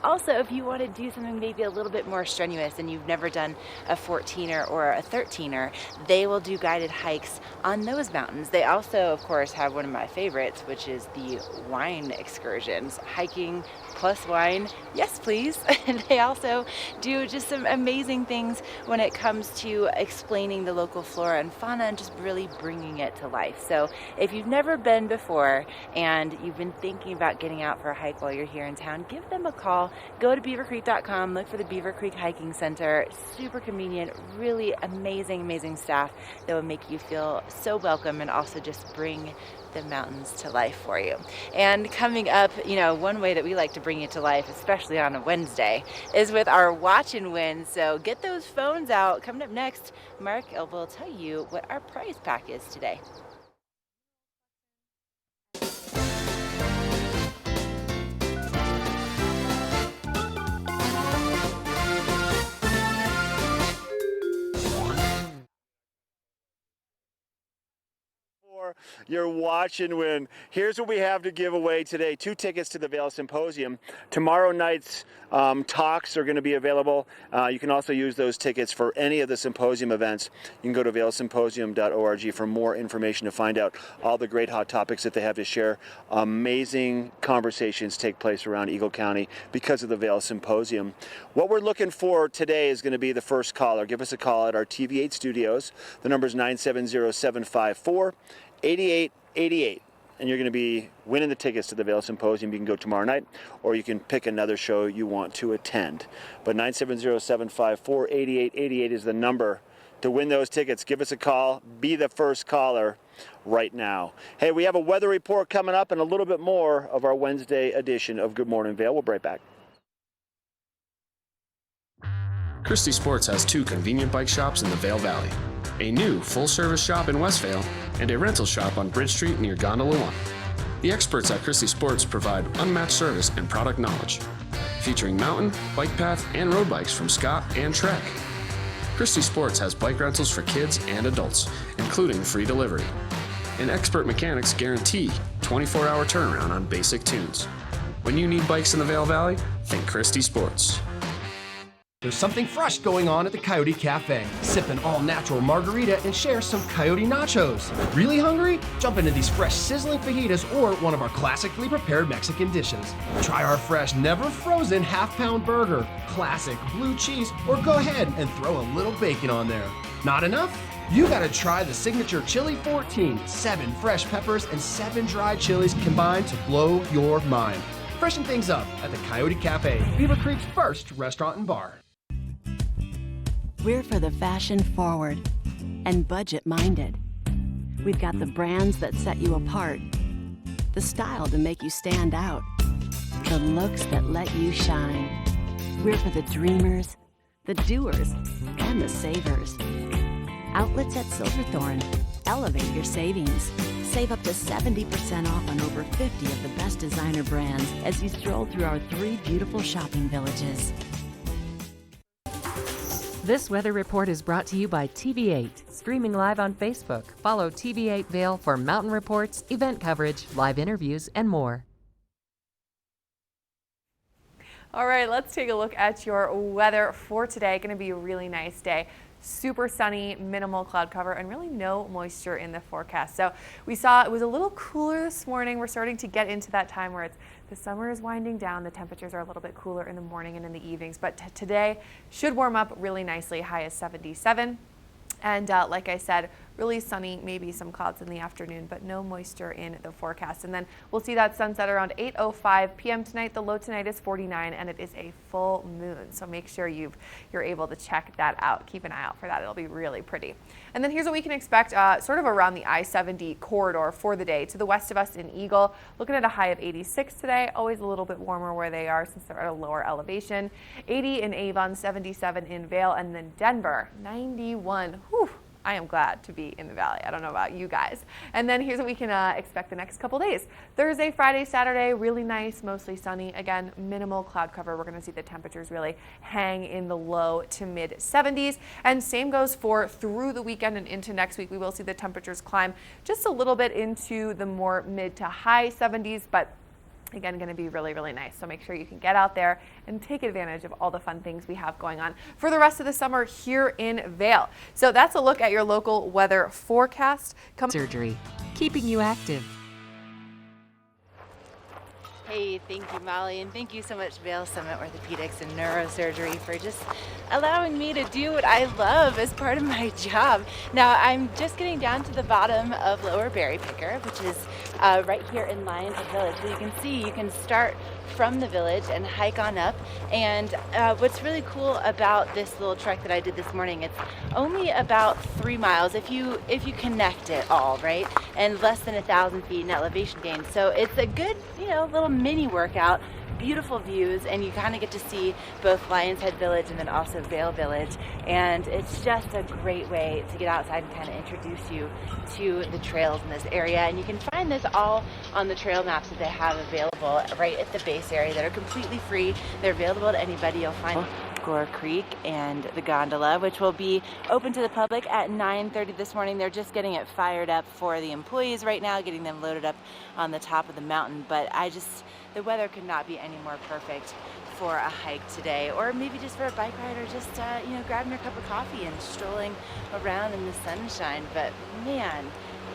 Also, if you want to do something maybe a little bit more strenuous and you've never done a 14er or a 13er, they will do guided hikes on those mountains. They also, of course, have one of my favorites, which is the wine excursions. Hiking plus wine, yes please. And they also do just some amazing things when it comes to explaining the local flora and fauna and just really bringing it to life. So if you've never been before and you've been thinking about getting out for a hike while you're here in town, give them a call. Go to beavercreek.com, look for the Beaver Creek Hiking Center. Super convenient, really amazing staff that will make you feel so welcome and also just bring the mountains to life for you. And coming up, one way that we like to bring you to life, especially on a Wednesday, is with our Watch and Win. So get those phones out. Coming up next, Mark will tell you what our prize pack is today. Your Watch and Win. Here's what we have to give away today. 2 tickets to the Vail Symposium. Tomorrow night's talks are going to be available. You can also use those tickets for any of the symposium events. You can go to vailsymposium.org for more information to find out all the great hot topics that they have to share. Amazing conversations take place around Eagle County because of the Vail Symposium. What we're looking for today is going to be the first caller. Give us a call at our TV8 studios. The number is 970-754-8888. And you're going to be winning the tickets to the Vail Symposium. You can go tomorrow night, or you can pick another show you want to attend. But 970-754-8888 is the number to win those tickets. Give us a call. Be the first caller right now. Hey, we have a weather report coming up and a little bit more of our Wednesday edition of Good Morning Vail. We'll be right back. Christie Sports has 2 convenient bike shops in the Vail Valley, a new full-service shop in West Vail, and a rental shop on Bridge Street near Gondola 1. The experts at Christie Sports provide unmatched service and product knowledge, featuring mountain, bike path, and road bikes from Scott and Trek. Christie Sports has bike rentals for kids and adults, including free delivery. And expert mechanics guarantee 24-hour turnaround on basic tunes. When you need bikes in the Vail Valley, think Christie Sports. There's something fresh going on at the Coyote Cafe. Sip an all-natural margarita and share some Coyote nachos. Really hungry? Jump into these fresh sizzling fajitas or one of our classically prepared Mexican dishes. Try our fresh, never-frozen half-pound burger, classic blue cheese, or go ahead and throw a little bacon on there. Not enough? You gotta try the signature Chili 14, 7 fresh peppers and 7 dried chilies combined to blow your mind. Freshen things up at the Coyote Cafe, Beaver Creek's first restaurant and bar. We're for the fashion forward and budget minded. We've got the brands that set you apart, the style to make you stand out, the looks that let you shine. We're for the dreamers, the doers, and the savers. Outlets at Silverthorne. Elevate your savings. Save up to 70% off on over 50 of the best designer brands as you stroll through our 3 beautiful shopping villages. This weather report is brought to you by TV8, streaming live on Facebook. Follow TV8 Vail for mountain reports, event coverage, live interviews, and more. All right, let's take a look at your weather for today. Going to be a really nice day. Super sunny, minimal cloud cover, and really no moisture in the forecast. So we saw it was a little cooler this morning. We're starting to get into that time where the summer is winding down. The temperatures are a little bit cooler in the morning and in the evenings, but today should warm up really nicely. High is 77. And like I said, really sunny, maybe some clouds in the afternoon, but no moisture in the forecast. And then we'll see that sunset around 8:05 p.m. tonight. The low tonight is 49, and it is a full moon. So make sure you're able to check that out. Keep an eye out for that. It'll be really pretty. And then here's what we can expect sort of around the I-70 corridor for the day. To the west of us in Eagle, looking at a high of 86 today. Always a little bit warmer where they are since they're at a lower elevation. 80 in Avon, 77 in Vail, and then Denver, 91. Whew. I am glad to be in the valley. I don't know about you guys. And then here's what we can expect the next couple days. Thursday, Friday, Saturday, really nice, mostly sunny. Again, minimal cloud cover. We're going to see the temperatures really hang in the low to mid 70s. And same goes for through the weekend and into next week. We will see the temperatures climb just a little bit into the more mid to high 70s, but again, going to be really, really nice. So make sure you can get out there and take advantage of all the fun things we have going on for the rest of the summer here in Vail. So that's a look at your local weather forecast. Surgery, keeping you active. Hey, thank you, Molly, and thank you so much, Vail Summit Orthopedics and Neurosurgery, for just allowing me to do what I love as part of my job. Now, I'm just getting down to the bottom of Lower Berry Picker, which is right here in Lions Head Village. So you can see, you can start from the village and hike on up. And what's really cool about this little trek that I did this morning, it's only about 3 miles if you connect it all, right? And less than 1,000 feet in elevation gain. So it's a good, little mini workout. Beautiful views, and you kind of get to see both Lions Head Village and then also Vail Village, and it's just a great way to get outside and kind of introduce you to the trails in this area. And you can find this all on the trail maps that they have available right at the base area that are completely free. They're available to anybody. You'll find Gore Creek and the gondola, which will be open to the public at 9:30 this morning. They're just getting it fired up for the employees right now, getting them loaded up on the top of the mountain. But the weather could not be any more perfect for a hike today, or maybe just for a bike ride, or just grabbing your cup of coffee and strolling around in the sunshine. But man,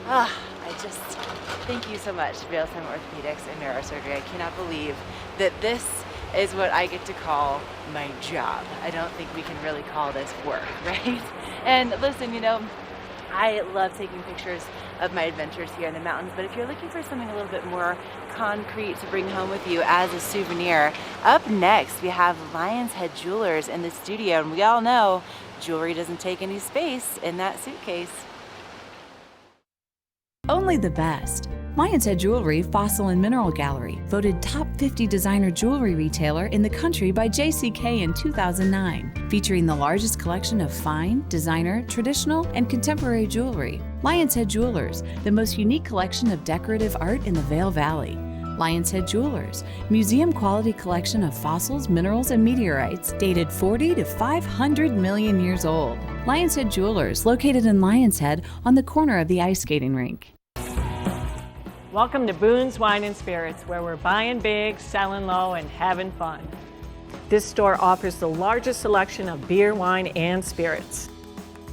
I just thank you so much, Vail Summit Orthopedics and Neurosurgery. I cannot believe that this is what I get to call my job. I don't think we can really call this work, right? And listen, I love taking pictures of my adventures here in the mountains, but if you're looking for something a little bit more concrete to bring home with you as a souvenir, up next we have Lions Head Jewelers in the studio, and we all know jewelry doesn't take any space in that suitcase. Only the best. Lions Head Jewelry Fossil and Mineral Gallery, voted top 50 designer jewelry retailer in the country by JCK in 2009, featuring the largest collection of fine, designer, traditional, and contemporary jewelry. Lions Head Jewelers, the most unique collection of decorative art in the Vail Valley. Lions Head Jewelers, museum quality collection of fossils, minerals, and meteorites dated 40 to 500 million years old. Lions Head Jewelers, located in Lions Head on the corner of the ice skating rink. Welcome to Boone's Wine and Spirits, where we're buying big, selling low, and having fun. This store offers the largest selection of beer, wine, and spirits.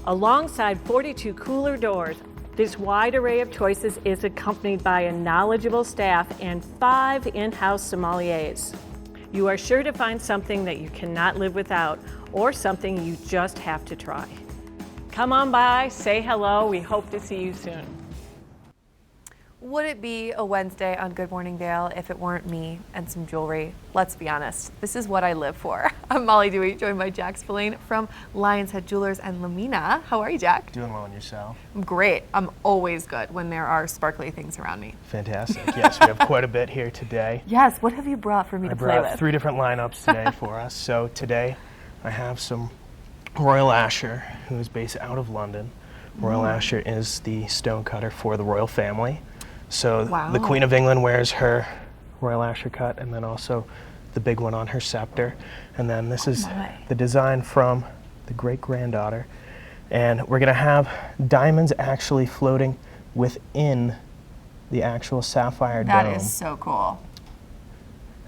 Alongside 42 cooler doors, this wide array of choices is accompanied by a knowledgeable staff and 5 in-house sommeliers. You are sure to find something that you cannot live without, or something you just have to try. Come on by, say hello, we hope to see you soon. Would it be a Wednesday on Good Morning Vale if it weren't me and some jewelry? Let's be honest, this is what I live for. I'm Molly Dewey, joined by Jack Spillane from Lion's Head Jewelers and Lamina. How are you, Jack? Doing well on yourself. I'm great. I'm always good when there are sparkly things around me. Fantastic. Yes, we have quite a bit here today. Yes, what have you brought for me to play I with? brought 3 different lineups today for us. So today I have some Royal Asscher, who is based out of London. Royal Asscher is the stone cutter for the royal family. So the Queen of England wears her Royal Asscher cut, and then also the big one on her scepter. And then this is the design from the great-granddaughter. And we're gonna have diamonds actually floating within the actual sapphire dome. That is so cool.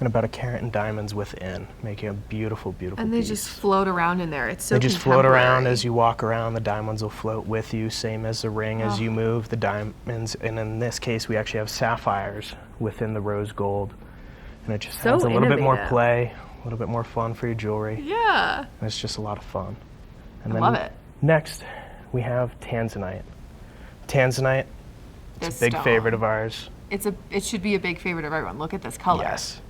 And about 1 carat in diamonds within, making a beautiful, beautiful And they piece. just float around in there. It's so They just float around contemporary. as you walk around. The diamonds will float with you, same as the ring. As you move, the diamonds, and in this case, we actually have sapphires within the rose gold. And it just So adds a little bit more innovative. play, a little bit more fun for your jewelry. Yeah. And it's just a lot of fun. And I then love it. Next, we have tanzanite. Tanzanite, it's This a big stone. favorite of ours. It should be a big favorite of everyone. Look at this color. Yes.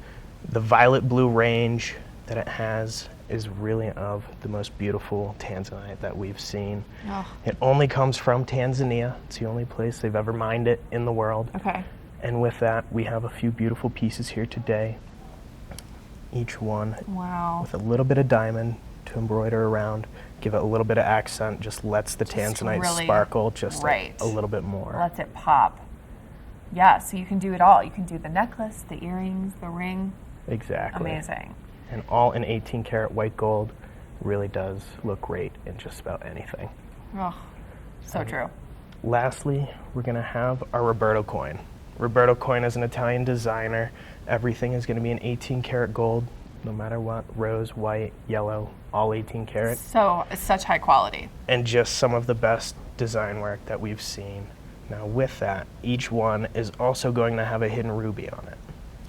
The violet blue range that it has is really of the most beautiful tanzanite that we've seen. Oh. It only comes from Tanzania. It's the only place they've ever mined it in the world. Okay. And with that, we have a few beautiful pieces here today. Each one with a little bit of diamond to embroider around, give it a little bit of accent, just lets the tanzanite really sparkle just right. a little bit more. Lets it pop. Yeah, so you can do it all. You can do the necklace, the earrings, the ring. Exactly. Amazing. And all in 18 karat white gold. Really does look great in just about anything. Oh, so true. Lastly, we're going to have our Roberto coin. Roberto coin is an Italian designer. Everything is going to be in 18 karat gold, no matter what, rose, white, yellow, all 18 karat. So it's such high quality. And just some of the best design work that we've seen. Now with that, each one is also going to have a hidden ruby on it.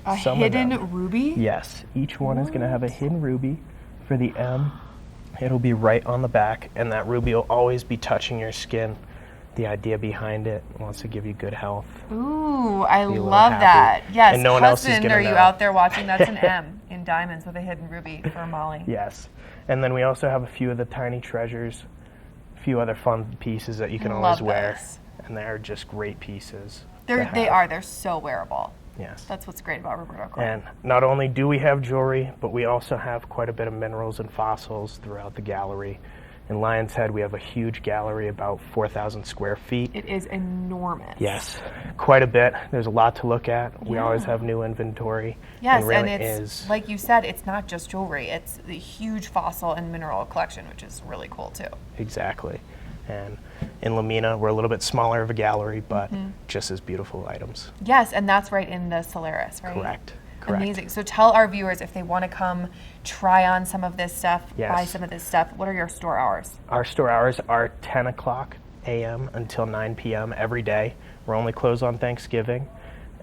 A Some of them. hidden ruby? Yes, each one is going to have a hidden ruby. For the M, it'll be right on the back, and that ruby will always be touching your skin. The idea behind it wants to give you good health. Ooh, I Be a little love happy. that. Yes, And no one else is husband, gonna are you know. out there watching? That's an M in diamonds with a hidden ruby for Molly. Yes, and then we also have a few of the tiny treasures, a few other fun pieces that you can I always love wear, those. and they're just great pieces. They are. They're so wearable. Yes. That's what's great about Roberto coin. And not only do we have jewelry, but we also have quite a bit of minerals and fossils throughout the gallery. In Lion's Head, we have a huge gallery, about 4,000 square feet. It is enormous. Yes, quite a bit. There's a lot to look at. We Yeah. always have new inventory. Yes, it really and it's, is. like you said, it's not just jewelry. It's the huge fossil and mineral collection, which is really cool too. Exactly. And in Lamina, we're a little bit smaller of a gallery, but Mhm. just as beautiful items. Yes, and that's right in the Solaris, right? Correct. Amazing. So tell our viewers if they want to come try on some of this stuff, Yes. buy some of this stuff, what are your store hours? Our store hours are 10 o'clock a.m. until 9 p.m. every day. We're only closed on Thanksgiving.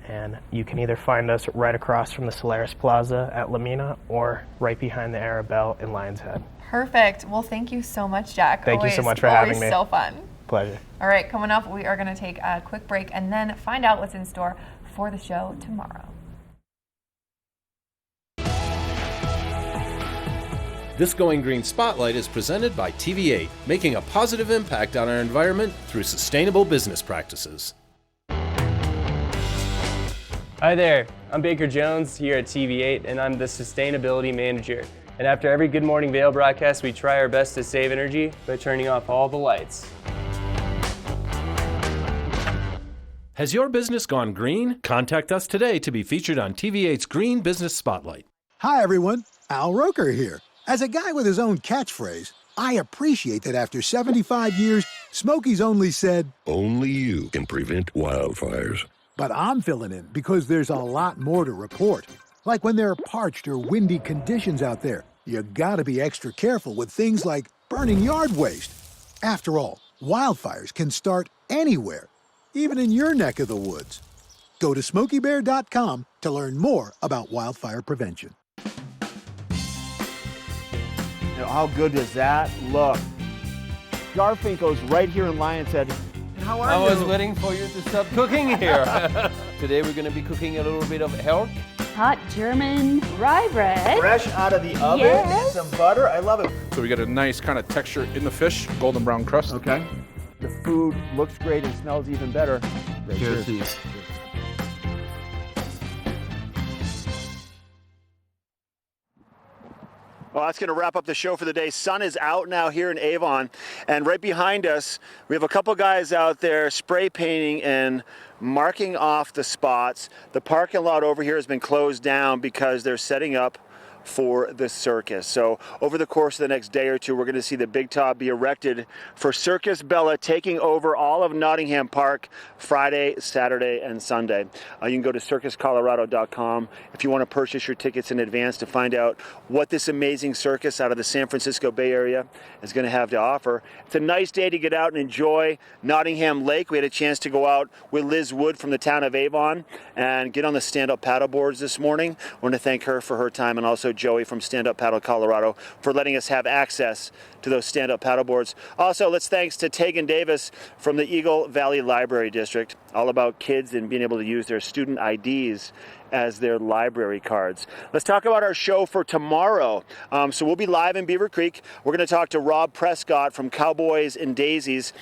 And you can either find us right across from the Solaris Plaza at Lamina or right behind the Arabelle in Lion's Head. Perfect. Well, thank you so much, Jack. Thank you so much for having me. Always so fun. Pleasure. All right, coming up, we are going to take a quick break and then find out what's in store for the show tomorrow. This Going Green Spotlight is presented by TV8, making a positive impact on our environment through sustainable business practices. Hi there, I'm Baker Jones here at TV8 and I'm the Sustainability Manager. And after every Good Morning Vale broadcast, we try our best to save energy by turning off all the lights. Has your business gone green? Contact us today to be featured on TV8's Green Business Spotlight. Hi everyone, Al Roker here. As a guy with his own catchphrase, I appreciate that after 75 years, Smokey's only said, "Only you can prevent wildfires." but I'm filling in because there's a lot more to report. Like when there are parched or windy conditions out there, you gotta be extra careful with things like burning yard waste. After all, wildfires can start anywhere, even in your neck of the woods. Go to SmokeyBear.com to learn more about wildfire prevention. How good does that look? Garfinkel's right here in Lion's Head. how are I you? was waiting for you to start cooking here. Today we're going to be cooking a little bit of elk. Hot German rye bread. Fresh out of the oven, Yes. and some butter. I love it. So we get a nice kind of texture in the fish, golden brown crust. Okay. The food looks great and smells even better. Cheers. Cheers. Well, that's going to wrap up the show for the day. Sun is out now here in Avon, and right behind us, we have a couple guys out there spray painting and marking off the spots. The parking lot over here has been closed down because they're setting up for the circus. So over the course of the next day or two, we're going to see the big top be erected for Circus Bella, taking over all of Nottingham Park Friday, Saturday, and Sunday. You can go to circuscolorado.com if you want to purchase your tickets in advance to find out what this amazing circus out of the San Francisco Bay Area is going to have to offer. It's a nice day to get out and enjoy Nottingham Lake. We had a chance to go out with Liz Wood from the town of Avon and get on the stand-up paddle boards this morning. I want to thank her for her time, and also Joey from Stand Up Paddle Colorado for letting us have access to those stand-up paddle boards. Also, let's thanks to Tegan Davis from the Eagle Valley Library District, all about kids and being able to use their student IDs as their library cards. Let's talk about our show for tomorrow. So we'll be live in Beaver Creek. We're going to talk to Rob Prescott from Cowboys and Daisies.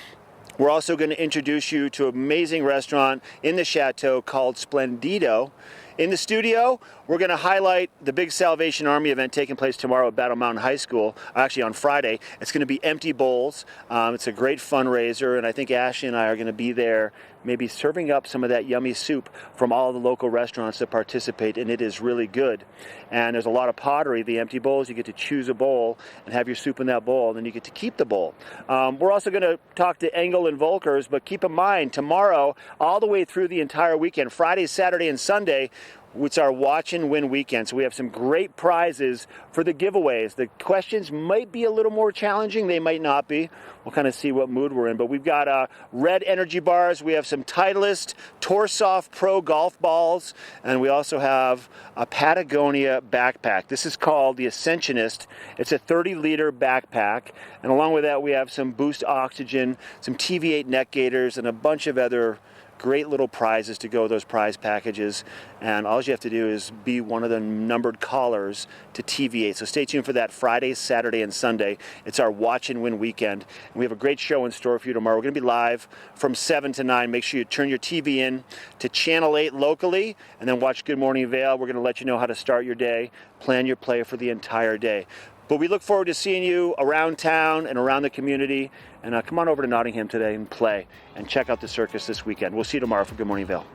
We're also going to introduce you to an amazing restaurant in the Chateau called Splendido. In the studio, we're going to highlight the big Salvation Army event taking place tomorrow at Battle Mountain High School, actually on Friday. It's going to be empty bowls. It's a great fundraiser, and I think Ashley and I are going to be there maybe serving up some of that yummy soup from all the local restaurants that participate, and it is really good. And there's a lot of pottery. The empty bowls, you get to choose a bowl and have your soup in that bowl, and then you get to keep the bowl. We're also going to talk to Engel and Volkers, but keep in mind, tomorrow, all the way through the entire weekend, Friday, Saturday, and Sunday, it's our watch and win weekend. So we have some great prizes for the giveaways. The questions might be a little more challenging. They might not be. We'll kind of see what mood we're in. But we've got red energy bars. We have some Titleist Torsoft Pro golf balls. And we also have a Patagonia backpack. This is called the Ascensionist. It's a 30-liter backpack. And along with that, we have some Boost Oxygen, some TV8 neck gaiters, and a bunch of other great little prizes to go with those prize packages, and all you have to do is be one of the numbered callers to TV8. So stay tuned for that Friday, Saturday, and Sunday. It's our watch and win weekend, and we have a great show in store for you tomorrow. We're going to be live from 7 to 9. Make sure you turn your TV in to Channel 8 locally, and then watch Good Morning Vail. We're going to let you know how to start your day, plan your play for the entire day. But we look forward to seeing you around town and around the community. And come on over to Nottingham today and play and check out the circus this weekend. We'll see you tomorrow for Good Morning Vail.